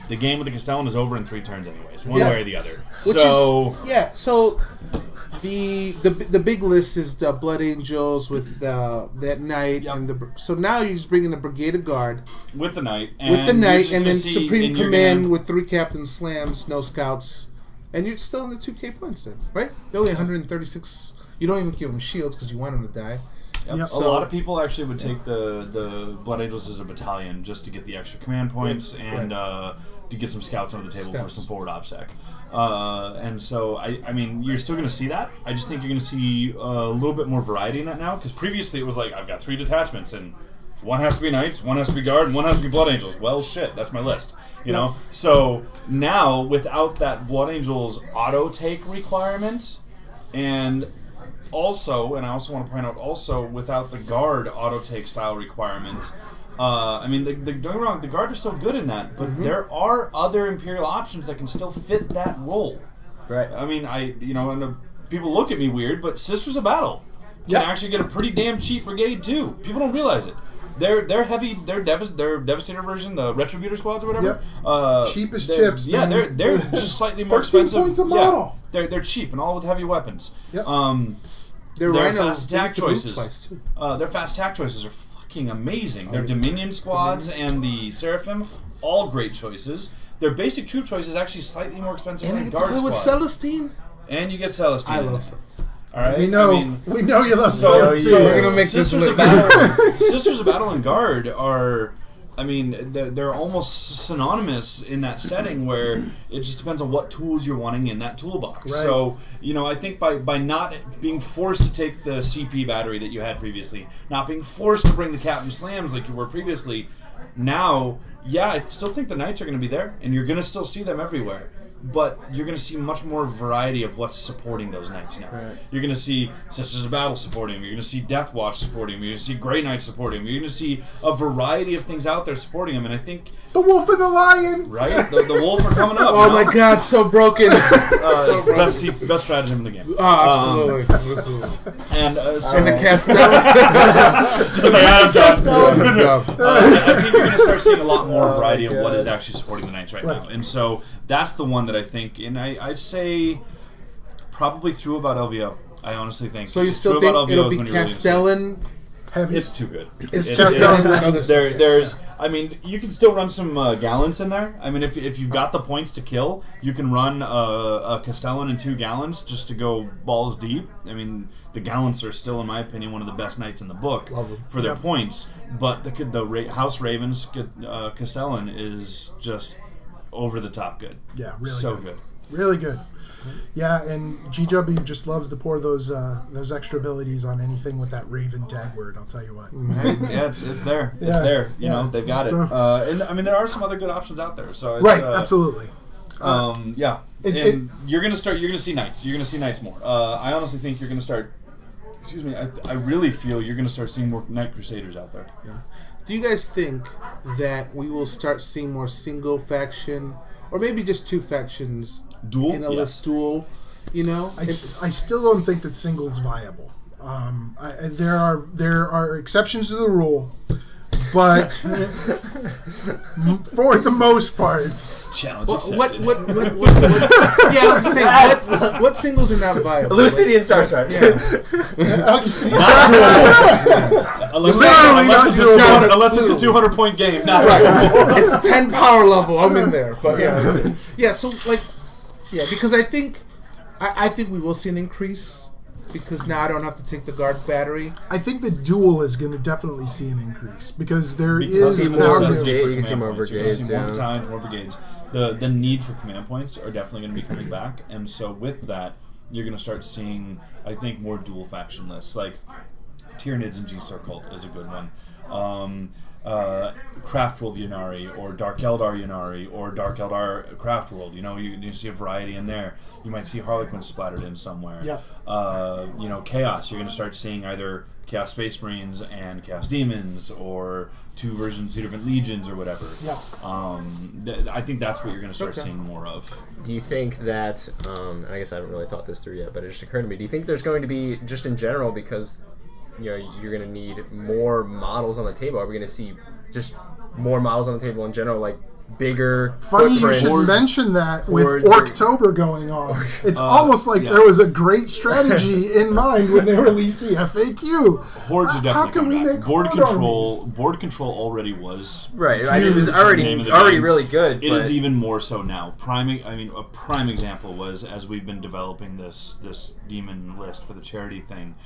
the game with the Castellan is over in 3 turns anyways, one way or the other. So the big list is the Blood Angels with that knight, and so now you're just bringing a brigade of guard with the knight, and then Supreme Command with 3 Captain Slams, no scouts, and you're still in the 2K points then, right? They're only 136. You don't even give them shields because you want them to die. Yep. So, a lot of people actually would take the Blood Angels as a battalion just to get the extra command points and to get some scouts under the table for some forward OPSEC. And so, I mean, you're still going to see that. I just think you're going to see a little bit more variety in that now, because previously it was like, I've got 3 detachments, and one has to be Knights, one has to be Guard, and one has to be Blood Angels. Well, shit, that's my list. know? So, now, without that Blood Angels auto-take requirement, and also I also want to point out, also, without the Guard auto-take style requirement, I mean, don't get me wrong, the Guard are still good in that, but there are other Imperial options that can still fit that role. Right. I mean, I know people look at me weird, but Sisters of Battle can actually get a pretty damn cheap brigade too. People don't realize it. They're heavy. Their Devastator version, the Retributor squads or whatever. Cheap as chips. Yeah, man. they're just slightly more 13 expensive. points a model. Yeah, they're cheap and all with heavy weapons. Yep. Their Their Rhinos fast attack need to move choices. twice, too. Their fast attack choices are fucking amazing. Their Dominion squads and the Seraphim, all great choices. Their basic troop choice is actually slightly more expensive And I than get to Guard play with squad. Celestine? And you get Celestine. I in love there. Celestine. All right, We know, I mean, we know you love so Celestia. we're gonna make this Sisters of list. Battle. Sisters of Battle and Guard are. I mean, they're almost synonymous in that setting where it just depends on what tools you're wanting in that toolbox. Right. So, I think by not being forced to take the CP battery that you had previously, not being forced to bring the Captain Slams like you were previously, now, yeah, I still think the Knights are going to be there, and you're going to still see them everywhere. But you're going to see much more variety of what's supporting those Knights now. Right. You're going to see Sisters of Battle supporting them. You're going to see Death Watch supporting them. You're going to see Grey Knights supporting them. You're going to see a variety of things out there supporting them. And I think, The Wolf and the Lion. right, the Wolf are coming up. Oh my God, so broken. It's the best stratagem in the game. Oh, absolutely. And so And the Castellan. I think you're going to start seeing a lot more variety of what is actually supporting the Knights right now. And so that's the one that I think, and I'd say probably through about LVO. I honestly think. So you still Through think about LVO it'll is be when you're really gonna see it. Castellan? Heavy. It's too good. It's It- Castellan's another there's. I mean, you can still run some gallants in there. I mean, if you've got the points to kill, you can run a Castellan and 2 gallants just to go balls deep. I mean, the gallants are still, in my opinion, one of the best knights in the book for their points. But the House Ravens Castellan is just over the top good. Yeah, really so good. good. Really good. Yeah, and GW just loves to pour those extra abilities on anything with that Raven tag word. I'll tell you what. Hey, yeah, it's there. Yeah, It's there. You yeah. know, they've got So- it. And I mean, there are some other good options out there. So it's, Right, absolutely. Yeah, and you're gonna see knights. You're gonna see knights more. I honestly think you're gonna start. Excuse me. I really feel you're gonna start seeing more Knight Crusaders out there. Do you guys think that we will start seeing more single faction, or maybe just 2 factions Duel. in a Yes. list duel? I still don't think that single's viable. There are exceptions to the rule, but for the most part, Challenge What? accepted. Yeah, I was saying, what singles are not viable? Lucidian Star Strike. Unless it's a 200-point game. Not Right. It's 10 power level. I'm in there. But yeah. So because I think we will see an increase because now I don't have to take the guard battery. I think the duel is going to definitely see an increase because there Because is of the more value. brigade- for you can see command more points. You're gonna brigades, see more yeah. battalions, more brigades. The need for command points are definitely going to be coming back, and so with that, you're going to start seeing, I think, more dual faction lists. Like Tyranids and G-Star Cult is a good one. Craftworld Yunari or Dark Eldar Yunari or Dark Eldar Craftworld. You see a variety in there. You might see Harlequin splattered in somewhere. Yeah. Chaos. You're going to start seeing either Chaos Space Marines and Chaos Demons, or 2 different legions, or whatever. Yeah. I think that's what you're going to start seeing more of. Do you think that, and I guess I haven't really thought this through yet, but it just occurred to me, do you think there's going to be, just in general, because you're going to need more models on the table, are we going to see just more models on the table in general, like bigger Funny you footprints? should mention that with Hordes Orktober going on. It's almost like there was a great strategy in mind when they released the FAQ. Hordes are definitely How can coming we back. make Board horde control. armies? Board control already was. Right, I mean, it was Huge. Name of the already game. really good. It but is even more so now. A prime example was, as we've been developing this demon list for the charity thing,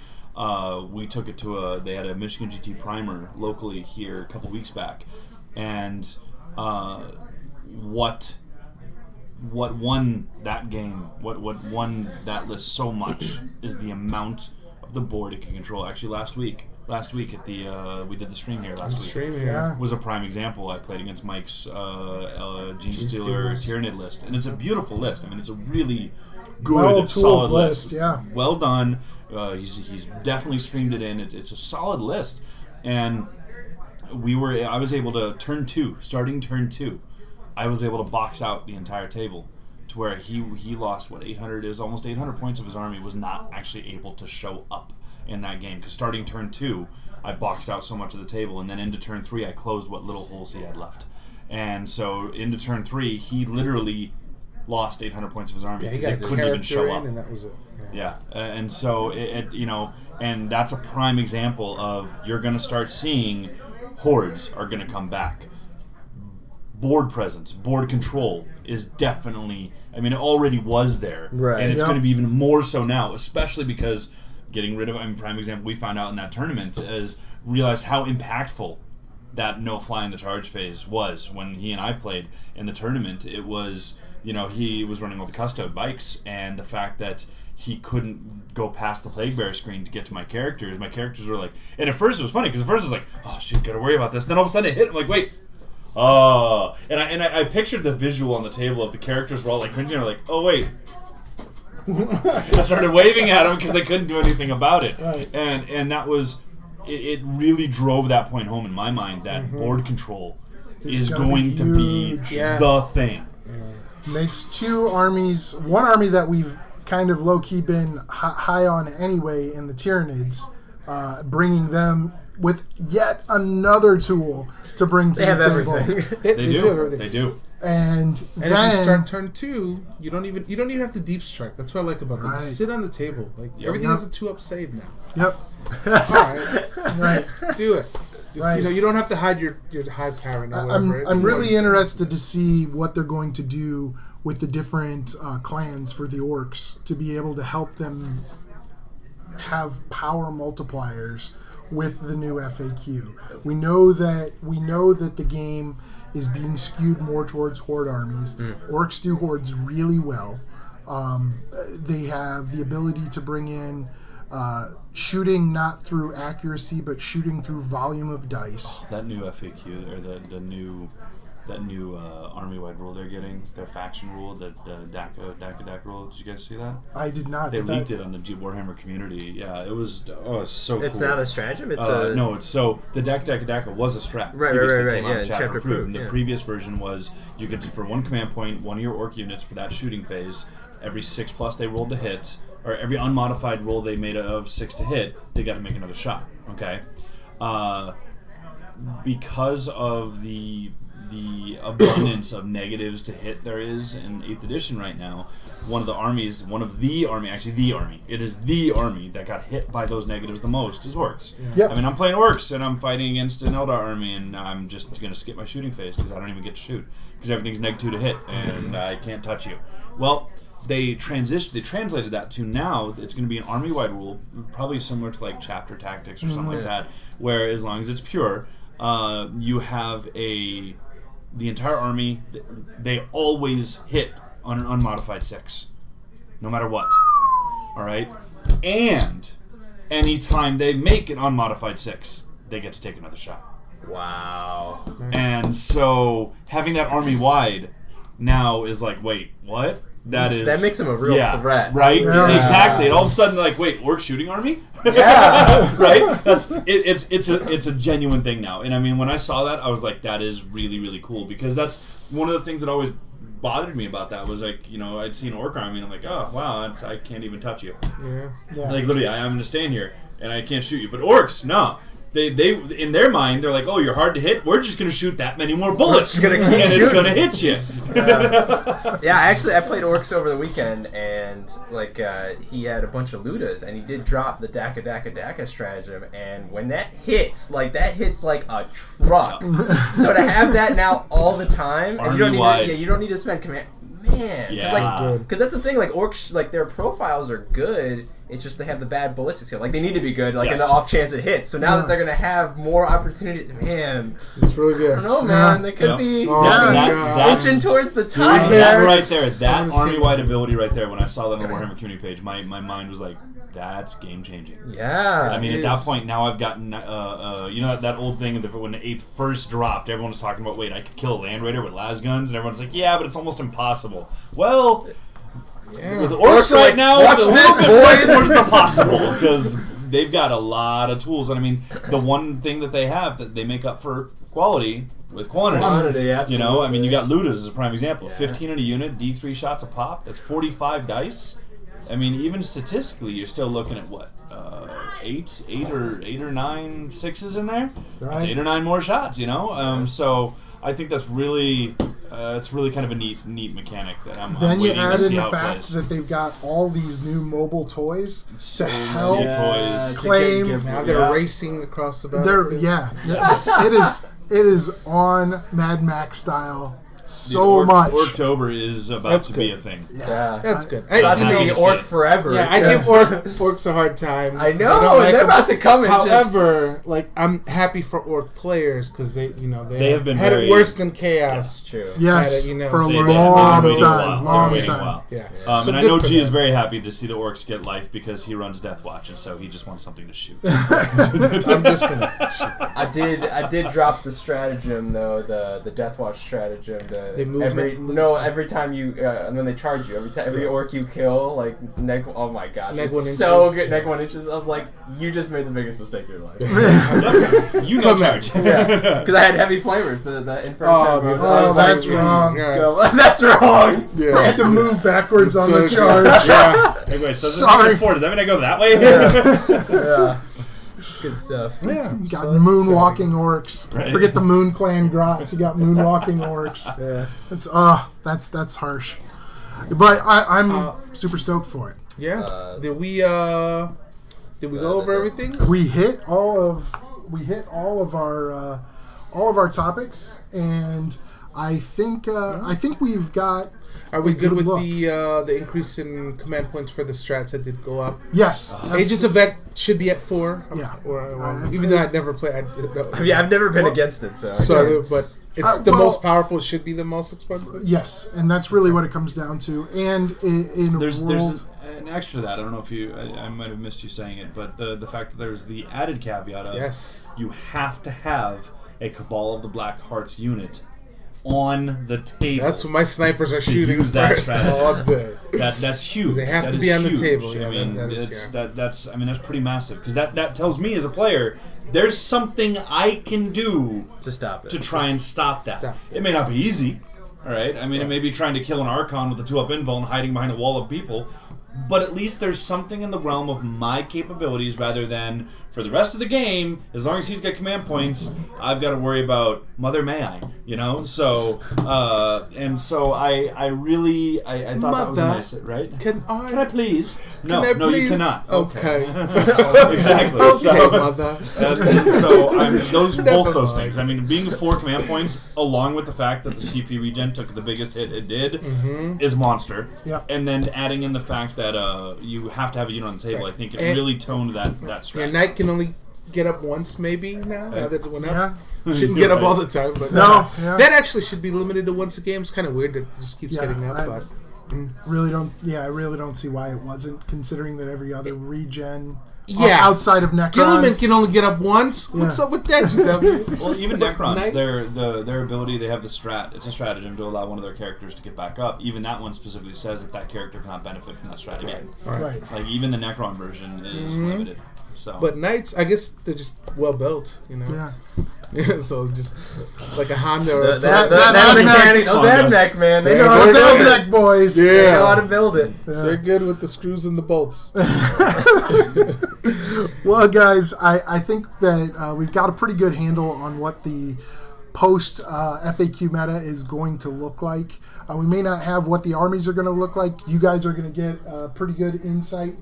we took it to they had a Michigan GT primer locally here a couple weeks back, and what won that game, what won that list so much is the amount of the board it can control. Actually, last week at the we did the stream here last week. Stream here. Yeah. Was a prime example. I played against Mike's Gene Stealer Tyranid list, and it's a beautiful list. I mean, it's a really good, Well-tooled solid list, yeah. Well done. He's definitely streamed it in. It's a solid list, and I was able to starting turn 2, I was able to box out the entire table, to where he lost 800. It was almost 800 points of his army was not actually able to show up in that game, because starting turn 2, I boxed out so much of the table, and then into turn 3, I closed what little holes he had left, and so into turn 3, he literally lost 800 points of his army Yeah, he because got he a couldn't even character show in, up. and that was it. Yeah, and so and that's a prime example of you're going to start seeing hordes are going to come back. board presence, board control is definitely, I mean, it already was there. Right. And it's Yep. going to be even more so now, especially because getting rid of, I mean, prime example we found out in that tournament is realized how impactful that no fly in the charge phase was when he and I played in the tournament. It was, you know, he was running all the custode bikes, and the fact that he couldn't go past the Plague Bearer screen to get to my characters were like, and at first it was funny because at first it was like, oh shit, gotta worry about this. Then all of a sudden it hit, I'm like, wait, oh, and I pictured the visual on the table of the characters were all like cringing, like, oh wait. I started waving at them because they couldn't do anything about it, Right. and that was, it really drove that point home in my mind that board control is gonna be going to be huge. Yeah. the thing. Makes two armies, one army that we've kind of low-key been high on anyway in the Tyranids, bringing them with yet another tool to bring to They the have table. everything. They They do do. everything. They do. And And then if you start turn 2, you don't even have to deep strike. That's what I like about them. Right. Just sit on the table. Like everything Yep. has a 2-up save now. yep, All right, right. do it. Just, Right. you know, you don't have to hide your high parent or whatever. I'm really interested to see what they're going to do with the different clans for the orcs to be able to help them have power multipliers with the new FAQ. We know that the game is being skewed more towards horde armies. Orcs do hordes really well. They have the ability to bring in shooting not through accuracy, but shooting through volume of dice. That new FAQ or the new army-wide rule they're getting, their faction rule, the DACA rule. Did you guys see that? I did not. They but that- leaked it on the Warhammer community. Yeah, it was it's so It's cool. not a stratagem. It's a No, it's so the DACA was a strat. Right, previously right, came out yeah, in Chapter Chapter Approved, And the yeah. previous version was you could, for one command point, one of your orc units for that shooting phase, every 6+ they rolled to hit, or every unmodified roll they made of 6 to hit, they got to make another shot. Okay, because of the abundance of negatives to hit there is in 8th edition right now, it is the army that got hit by those negatives the most is orcs. Yep. I mean, I'm playing orcs and I'm fighting against an Eldar army, and I'm just going to skip my shooting phase because I don't even get to shoot because everything's -2 to hit and I can't touch you. Well, they translated that to now it's going to be an army-wide rule, probably similar to like chapter tactics or something like that, where as long as it's pure, you have the entire army, they always hit on an unmodified 6, no matter what. All right, and anytime they make an unmodified 6, they get to take another shot. wow. And so having that army wide now is like, wait, what? That makes them a real threat. right? Yeah. Exactly. And all of a sudden, like, wait, orc shooting army? Yeah. Right? It's a genuine thing now. And I mean, when I saw that, I was like, that is really, really cool, because that's one of the things that always bothered me about that was like, you know, I'd seen orc army and I'm like, oh wow, I can't even touch you. Yeah. Yeah. Like literally, I'm gonna stand here and I can't shoot you. But orcs, no. They in their mind they're like, oh, you're hard to hit. We're just gonna shoot that many more bullets, just gonna keep and it's shooting. gonna hit you. Yeah, actually, I played orcs over the weekend, and like he had a bunch of Ludas, and he did drop the DACA stratagem, and when that hits like a truck. So to have that now all the time, and Army-wide. you don't need to spend command. Man, Yeah. because that's the thing. Like orcs, like their profiles are good. It's just they have the bad ballistic skill. Like they need to be good. Like in Yes. the off chance it hits. So now that they're gonna have more opportunity, man, It's really I good. don't know, man. They could Yes. be Oh, Yeah, my that- God. that- inching towards the top. That Yeah. right there, that I'm gonna see- army-wide ability right there. When I saw that on the Warhammer community page, my mind was like, that's game changing. Yeah. I mean, It at that is. point, now I've gotten, you know, that old thing when the 8th first dropped, everyone was talking about, wait, I could kill a Land Raider with las guns, and everyone's like, yeah, but it's almost impossible. Well, Yeah. with orcs right now, watch it's a this, little bit more boys. towards the possible, because they've got a lot of tools. And I mean, the one thing that they have that they make up for quality with quantity. Quantity, You know, I mean, you got Ludas as a prime example. 15 in a unit, D3 shots a pop. That's 45 dice. I mean, even statistically, you're still looking at what, eight or 9 6s in there. That's Right. 8 or 9 more shots. You know, so I think that's really, it's really kind of a neat mechanic that I'm Then you waiting to add see in how the it fact plays. that they've got all these new mobile toys So to many help toys. claim. Now they're racing across the They're battlefield. yes, it is. it is on Mad Max style so much. Orktober is about That's to good. be a thing. Yeah. That's good. About to You know, be to see orc it. forever. yeah, I give orcs a hard time. I 'cause know, don't and like they're them. about to come and just... However, like I'm happy for orc players because they They have been had very- it worse than That's chaos. true. Yes, Had it, you know, for a so They've they've been long waiting a time. while. Long Waiting a time. while. Yeah. So And I good know for G is them. very happy to see the orcs get life because he runs Deathwatch, and so he just wants something to shoot. I'm just gonna. Shoot. I did drop the stratagem though, the Deathwatch stratagem. They move Every time you and then they charge you every orc you kill, like oh my god, Neg it's 1 so inches. good. Neg 1 inches. I was like, you just made the biggest mistake of your life. You know, Come on. charge. Yeah, because I had heavy flamers. The Inferno. the- Oh, that's wrong. Yeah. Go, that's wrong. I had to move backwards on the So- charge. Yeah. Anyway, so Sorry. does that mean I go that way? Yeah, good stuff. Yeah. You got so that's moonwalking orcs. Right. Forget the Moon Clan grots. You got moonwalking orcs. Yeah. That's harsh. But I'm super stoked for it. exciting. Yeah. Did we go over everything? We hit all of our topics, and I think we've got. Are we a good with look. the increase in command points for the strats that did go up? Yes. Agents of Vet should be at 4. Yeah. Even though I'd never played. I mean, I've never been against it, so. So, but it's the well- most powerful. It should be the most expensive. Yes, and that's really what it comes down to. And in a There's world, an extra to that. I don't know if I might have missed you saying it, but the fact that there's the added caveat of Yes. you have to have a Cabal of the Black Hearts unit on the table. That's what my snipers are shooting use that first strategy. all day. That's huge. They have That to is be on the huge. table. Yeah, I mean, that is, it's yeah. that's pretty massive because that tells me as a player there's something I can do To stop it. to try and stop that. Stop. It may not be easy, all right? I mean, it may be trying to kill an Archon with a 2-up invul and hiding behind a wall of people, but at least there's something in the realm of my capabilities rather than for the rest of the game, as long as he's got command points, I've got to worry about Mother May I, you know? So, and so I really, I thought that was Mother, nice, right? Can Can I please? No, Can I no, please? you cannot. Okay. Exactly. Okay, So, mother. and so both Never those mind. things. I mean, being 4 command points, along with the fact that the CP regen took the biggest hit it did, is monster. Yep. And then adding in the fact that you have to have a unit on the table, I think it And- really toned that Your strategy. knight can only get up once, maybe now that it went up. yeah, Shouldn't get up all the time, but No, yeah. that actually should be limited to once a game. It's kind of weird that it just keeps Yeah, getting up, but I really don't see why it wasn't, considering that every other regen, Yeah. outside of Necrons, Gilliman can only get up once. What's up with that, GW? Well, even Necrons, Knight- their ability, they have the strat. It's a stratagem to allow one of their characters to get back up. Even that one specifically says that character cannot benefit from that strat again. right. Like even the Necron version is limited. So, But knights, I guess they're just well built, you know. Yeah. So just like a Honda or a that That Admech- mechanic, those Admech, man, they Yeah, know how to Those build it. Admech boys. They know how to build it. They're good with the screws and the bolts. Well, guys, I think that we've got a pretty good handle on what the post FAQ meta is going to look like. We may not have what the armies are going to look like. You guys are going to get pretty good insight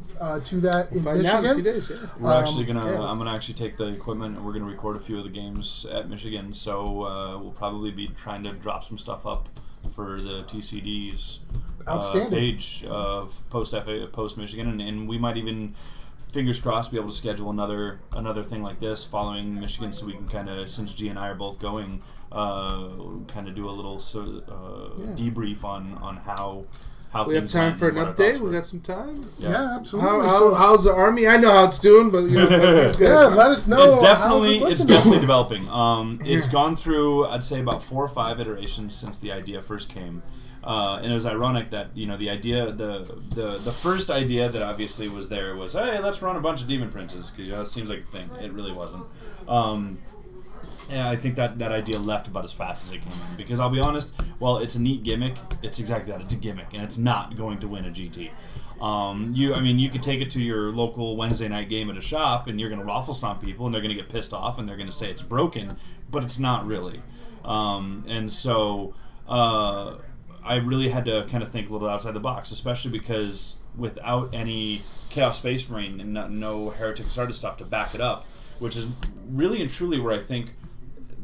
to that in Find out in a few Michigan. days, yeah. we're actually gonna. yes. I'm gonna actually take the equipment and we're gonna record a few of the games at Michigan. So we'll probably be trying to drop some stuff up for the TCD's Outstanding. page of post Michigan, and we might even, fingers crossed, be able to schedule another thing like this following Michigan, so we can kind of, since G and I are both going, kind of do a little debrief on how We have things time went for and an what our thoughts update. We were. got some time. Yeah, absolutely. How's the army? I know how it's doing, but you know, these yeah, guys. let us know. It's how's definitely it it's looking? definitely developing. It's gone through, I'd say, about 4 or 5 iterations since the idea first came. And it was ironic that the idea, the first idea that obviously was there was, hey, let's run a bunch of demon princes, because it seems like a thing. It really wasn't. And I think that idea left about as fast as it came in, because I'll be honest, while it's a neat gimmick, it's exactly that. It's a gimmick, and it's not going to win a GT. You could take it to your local Wednesday night game at a shop, and you're going to raffle stomp people, and they're going to get pissed off, and they're going to say it's broken, but it's not really. And so I really had to kind of think a little outside the box, especially because without any Chaos Space Marine and no Heretic Astartes stuff to back it up, which is really and truly where I think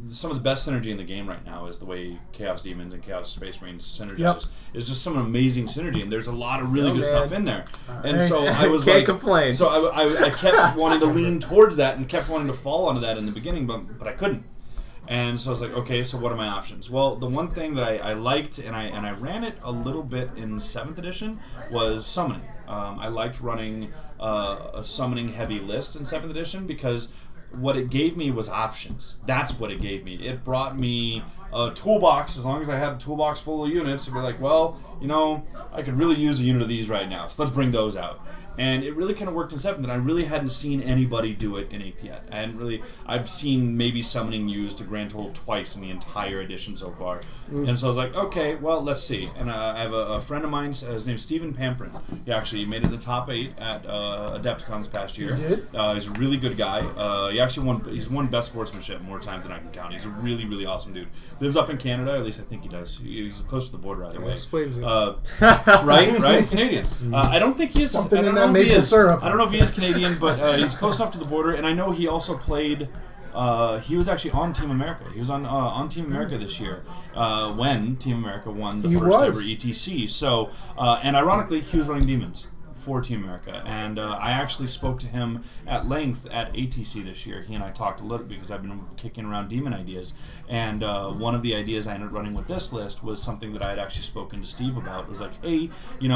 some of the best synergy in the game right now is the way Chaos Demons and Chaos Space Marines synergize. Yep. It's just some amazing synergy, and there's a lot of really Oh, good man. stuff in there. And Hey. so I was Can't like, complain. So I kept wanting to lean towards that and kept wanting to fall onto that in the beginning, but I couldn't. And so I was like, okay, so what are my options? Well, the one thing that I liked, and I ran it a little bit in 7th edition, was summoning. I liked running a summoning heavy list in 7th edition because what it gave me was options. That's what it gave me. It brought me a toolbox. As long as I had a toolbox full of units, it'd be like, well, I could really use a unit of these right now, so let's bring those out. And it really kind of worked in 7th, and I really hadn't seen anybody do it in 8th yet. I've seen maybe summoning used a grand total of twice in the entire edition so far. And so I was like, okay, well, let's see. And I have a friend of mine, his name's Stephen Pamprin. He actually made it in the top 8 at Adepticon this past year. He did? He's a really good guy. He's won Best Sportsmanship more times than I can count. He's a really, really awesome dude. Lives up in Canada, at least I think he does. He's close to the border either way. Explains it. Right? Canadian. I don't think he's... Something I don't in know that if he maple is. syrup. I don't know if he is Canadian, but he's close enough to the border. And I know he also played... he was actually on Team America. He was on Team America this year when Team America won the He first was. ever ETC. So, and ironically, he was running Demons for Team America. And I actually spoke to him at length at ATC this year. He and I talked a little because I've been kicking around Demon ideas. And one of the ideas I ended up running with this list was something that I had actually spoken to Steve about. It was like, hey, we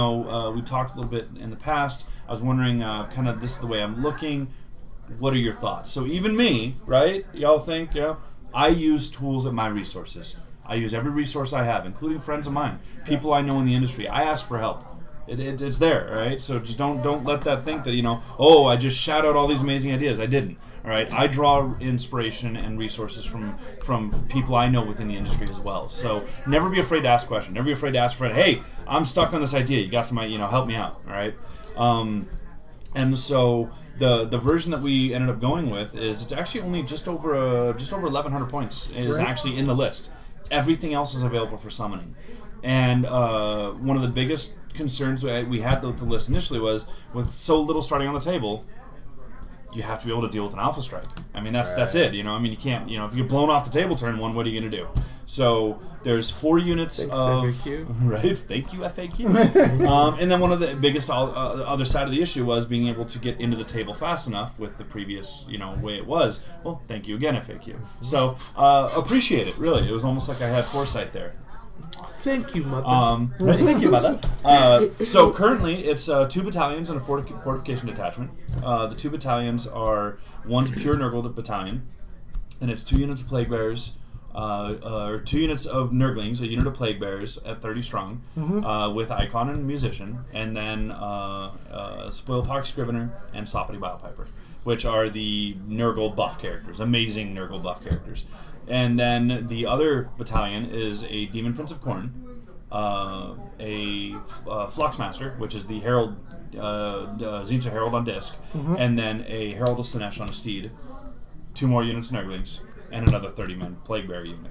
talked a little bit in the past. I was wondering, kind of, this is the way I'm looking. What are your thoughts? So even me, right? Y'all think, I use tools at my resources. I use every resource I have, including friends of mine, people I know in the industry. I ask for help. It's there, right? So just don't let that think that, I just shout out all these amazing ideas. I didn't, all right? I draw inspiration and resources from people I know within the industry as well. So never be afraid to ask questions. Never be afraid to ask a friend, hey, I'm stuck on this idea. You got some, help me out, all right? And so the version that we ended up going with is it's actually only just over 1,100 points is Right. actually in the list. Everything else is available for summoning. And one of the biggest concerns we had with the list initially was with so little starting on the table, you have to be able to deal with an Alpha Strike. I mean, that's it. You can't. If you get blown off the table turn 1, what are you going to do? So there's 4 units Thanks, of FAQ. right. Thank you, FAQ. And then one of the biggest other side of the issue was being able to get into the table fast enough with the previous way it was. Well, thank you again, FAQ. So appreciate it. Really, it was almost like I had foresight there. Thank you, mother. Right, thank you, mother. So currently, it's 2 battalions and a fortification detachment. The 2 battalions are one's pure Nurgle battalion, and it's 2 units of plague bearers, or 2 units of Nurglings, a unit of plague bearers at 30 strong, with Icon and Musician, and then Spoilpox Scrivener and Soppity Bilepiper, which are the Nurgle buff characters, amazing Nurgle buff characters. And then the other battalion is a Demon Prince of Khorne, a Fluxmaster, which is the Herald, Zincha Herald on disc, and then a Herald of Sinesh on a steed, 2 more units of Nurglings, and another 30-man Plague Bearer unit.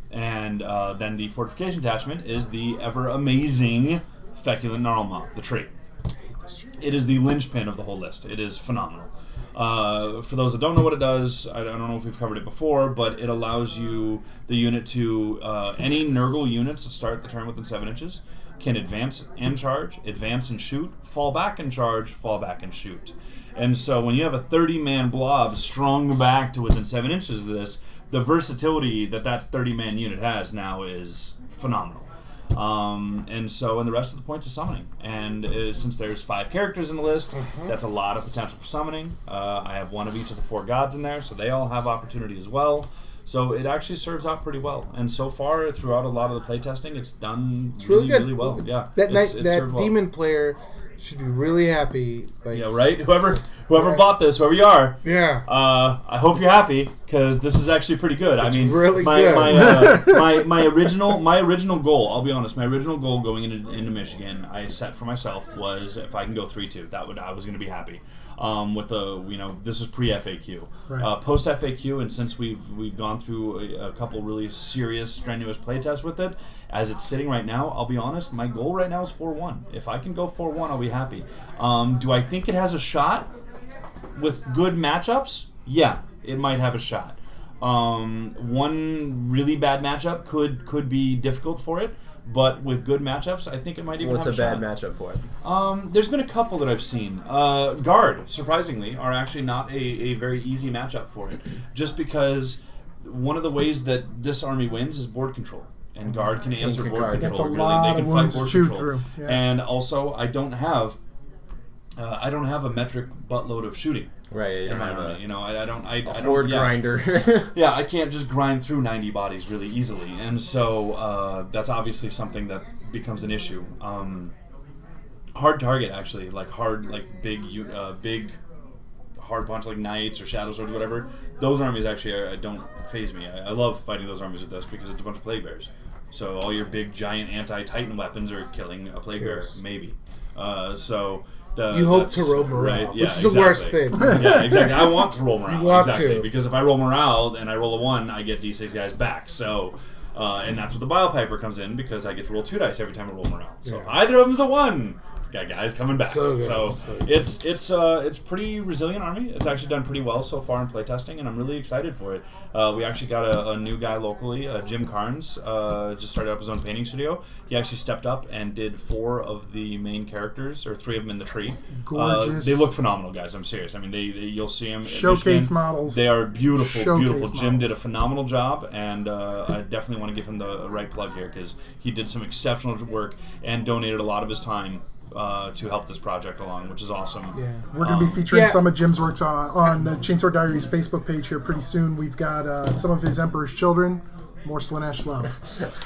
And then the fortification detachment is the ever amazing Feculent Gnarlmaw, the tree. It is the linchpin of the whole list. It is phenomenal. For those that don't know what it does, I don't know if we've covered it before, but it allows the unit to, any Nurgle units that start the turn within 7 inches can advance and charge, advance and shoot, fall back and charge, fall back and shoot. And so when you have a 30-man blob strung back to within 7 inches of this, the versatility that 30-man unit has now is phenomenal. And the rest of the points is summoning. And since there's 5 characters in the list, that's a lot of potential for summoning. I have 1 of each of the 4 gods in there, so they all have opportunity as well. So it actually serves out pretty well. And so far, throughout a lot of the playtesting, it's done really, good. really well. Yeah, That served well. demon player should be really happy. Like, Yeah, right? Whoever bought this, whoever you are, yeah. I hope you're happy because this is actually pretty good. It's I mean, really my, good. my original goal. I'll be honest. My original goal going into Michigan, I set for myself was if I can go 3-2, I was going to be happy. With this is pre FAQ, Right. post FAQ, and since we've gone through a couple really serious, strenuous playtests with it, as it's sitting right now, I'll be honest. My goal right now is 4-1. If I can go 4-1, I'll be happy. Do I think it has a shot with good matchups? Yeah, it might have a shot. One really bad matchup could be difficult for it, but with good matchups, I think it might even What's have a bad shot. matchup for it? There's been a couple that I've seen. Guard, surprisingly, are actually not a very easy matchup for it, just because one of the ways that this army wins is board control. And Guard can answer board Guard. control. That's a Really, lot they of can fight wounds board to chew control. through, yeah. And also, I don't have a metric buttload of shooting. Right, yeah, you In don't my have army, a you know, I don't. I don't. horde Yeah. grinder. Yeah, I can't just grind through 90 bodies really easily, and so that's obviously something that becomes an issue. Hard target, actually, like big hard punch like knights or shadow swords, whatever. Those armies actually don't phase me. I love fighting those armies with this because it's a bunch of plague bears. So all your big giant anti-titan weapons are killing a plague bear, maybe. You hope to roll morale, right, which yeah, is the worst exactly. thing. Yeah, exactly. I want to roll morale. You want exactly, to. because if I roll morale and I roll a 1, I get d6 guys back. So, and that's what the Bile Piper comes in, because I get to roll 2 dice every time I roll morale. So if either of them's a 1, got guys coming back. So good, So so good. it's pretty resilient army. It's actually done pretty well so far in playtesting, and I'm really excited for it. We actually got a new guy locally, Jim Carnes, just started up his own painting studio. He actually stepped up and did 4 of the main characters, or 3 of them in the tree. Gorgeous. They look phenomenal, guys. I'm serious. I mean, you'll see them. Showcase models. They are beautiful, Showcase beautiful. Jim did a models. phenomenal job, and I definitely want to give him the right plug here, because he did some exceptional work and donated a lot of his time to help this project along, which is awesome. Yeah. We're going to be featuring Yeah. some of Jim's works on the Chainsaw Diaries Facebook page here pretty soon. We've got some of his Emperor's Children, more Slanesh love.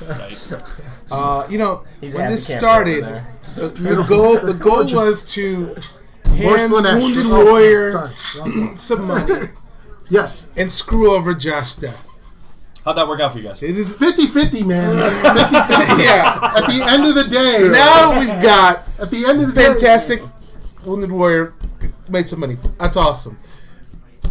Right. You know, He's when a this happy camper started, over the goal Gorgeous. was to More hand Slanesh. Wounded Oh, Warrior sorry. Wrong one. some money Yes. and screw over Josh Death. How'd that work out for you guys? It is 50-50, man. yeah. At the end of the day. Now we've got At the end of the fantastic Wounded Warrior made some money. That's awesome. day,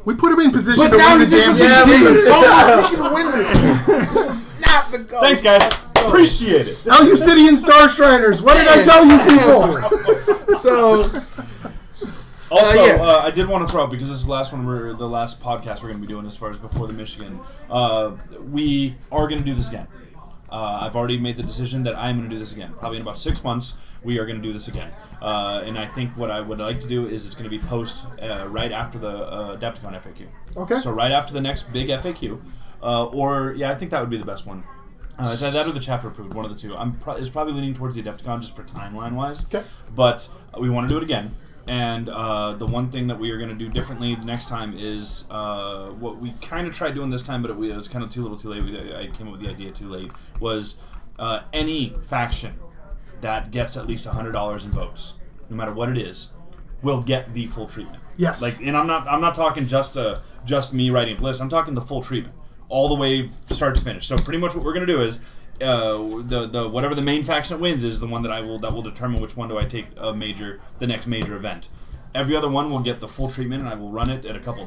we put him in position But to now win he's the in damn position game. to almost he can win this. This was not the goal. Thanks, guys. Appreciate it. Eleusidian Star Shriners. What did I tell you people? So Also, yeah. I did want to throw out, because this is the last one, the last podcast we're going to be doing as far as before the Michigan. We are going to do this again. I've already made the decision that I'm going to do this again. Probably in about 6 months, we are going to do this again. And I think what I would like to do is it's going to be post right after the Adepticon FAQ. Okay. So right after the next big FAQ, I think that would be the best one. It's either that or the chapter approved, one of the two. It's probably leaning towards the Adepticon just for timeline wise. Okay. But we want to do it again. And the one thing that we are going to do differently next time is what we kind of tried doing this time, but it was kind of too little too late. I came up with the idea too late. Was any faction that gets at least $100 in votes, no matter what it is, will get the full treatment. Yes. And I'm not talking just me writing a list. I'm talking the full treatment, all the way start to finish. So pretty much what we're going to do is. The whatever the main faction that wins is the one that will determine which one do I take the next major event. Every other one will get the full treatment, and I will run it at a couple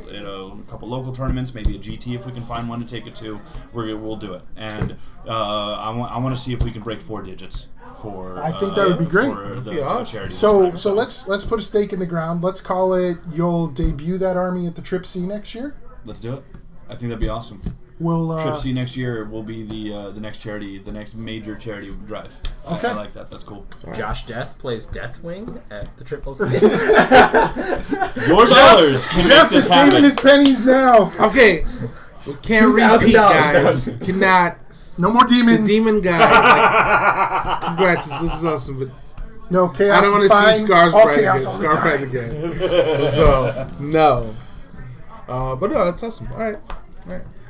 local tournaments, maybe a GT if we can find one to take it to. We'll do it, and I want to see if we can break 4 digits for. I think that would be great. For the Yeah, awesome. charity. So let's put a stake in the ground. Let's call it. You'll debut that army at the Trip C next year. Let's do it. I think that'd be awesome. We'll Trip C next year will be the next major charity drive. Okay. I like that. That's cool. Josh Death plays Deathwing at the Triple C. Your dollars can Jeff make this is saving happen. his pennies now. okay, we can't repeat, $2,000 guys. Cannot. No more The demons. demon guy. Like, congrats, this is awesome, but No chaos. I don't want is to fine. see Scar's All Bride again. chaos all the Scar Bride time. again. So no. But no, that's awesome. All right.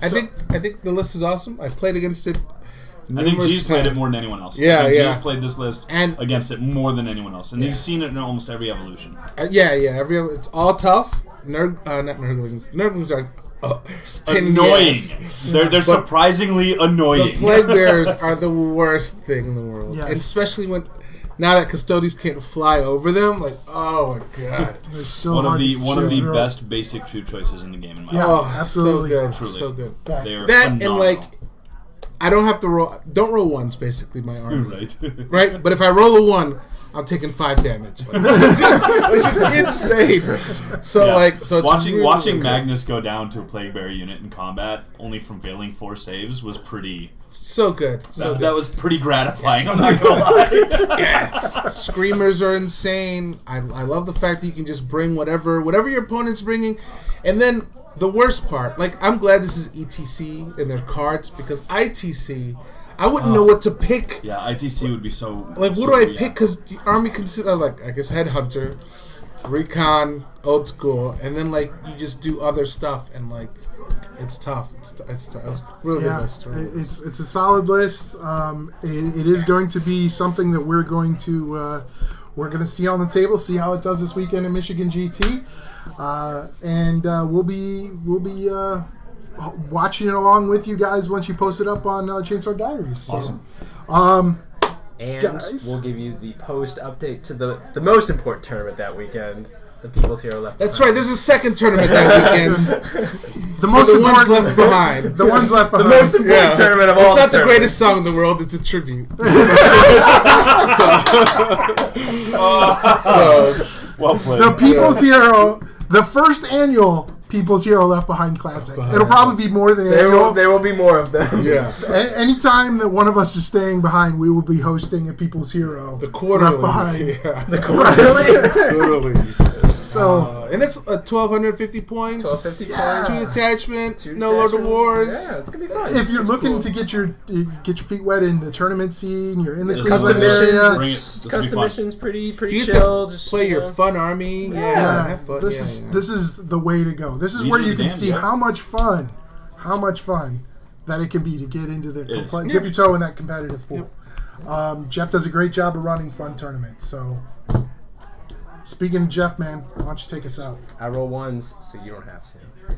I think the list is awesome. I played against it. I think G's played it more than anyone else. Yeah, I think yeah. G's played this list And- against it more than anyone else, and he's seen it in almost every evolution. Yeah. It's all tough. Not Nurglings. Nurglings are pain in the Annoying. ass. They're surprisingly annoying. The plague bears are the worst thing in the world, Yes. and especially now that custodians can't fly over them. Like, oh my god. They're so one of hard the to one of see the through. best basic troop choices in the game, in my Yeah. opinion. Oh, absolutely. so good, Truly. so good. Yeah. They are That phenomenal. and like I don't have to roll. Don't roll ones, basically, my army. Right. Right? But if I roll a 1, I'm taking 5 damage. Like, it's just insane. So, Yeah. so it's watching really, watching really Magnus go down to a Plague Bearer unit in combat, only from failing 4 saves, was pretty. so good. So That, good. that was pretty gratifying. I'm not gonna lie. Screamers are insane. I love the fact that you can just bring whatever your opponent's bringing. And then the worst part, like, I'm glad this is ETC and their cards, because ITC, I wouldn't know what to pick. Yeah, ITC would be so. Like, what so, do I yeah. pick? Because Army consists of, like, I guess, Headhunter, Recon, Old School, and then, like, you just do other stuff, and, like, it's tough. It's really good Yeah, list. Really good list. it's a solid list. It is going to be something that we're going to see on the table, see how it does this weekend in Michigan GT, and we'll be watching it along with you guys once you post it up on Chainsaw Diaries. So, Awesome. And Guys. we'll give you the post update to the most important tournament that weekend, the People's Hero Left That's Behind. right. There's a second tournament that weekend. the most the ones important, left behind. the ones left The behind. most important tournament of all It's not the tournaments. greatest song in the world. It's a tribute. so Well played. The People's Hero, the first annual People's Hero Left Behind Classic. It'll probably be more than annual. There will be more of them. yeah, Anytime that one of us is staying behind, we will be hosting a People's Hero the quarterly. Left Behind. Yeah, Really? quarterly. So And it's 1,250 points. 1250 Yeah. points. 2 attachment. Two No Lord of attachment. Wars. Yeah, it's gonna be fun. if you're That's looking cool. to get your feet wet in the tournament scene, you're in the It's Cleveland custom missions. area. Bring it. This will be Custom fun. missions pretty You get chill. to Just play you your know. fun army. Yeah, Yeah, have fun. this yeah. is the way to go. This is Legion where of you the can Damned, see yeah. how much fun that it can be to get into the is. dip your toe in that competitive pool. Jeff does a great job of running fun tournaments. So, speaking of Jeff, man, why don't you take us out? I roll ones, so you don't have to.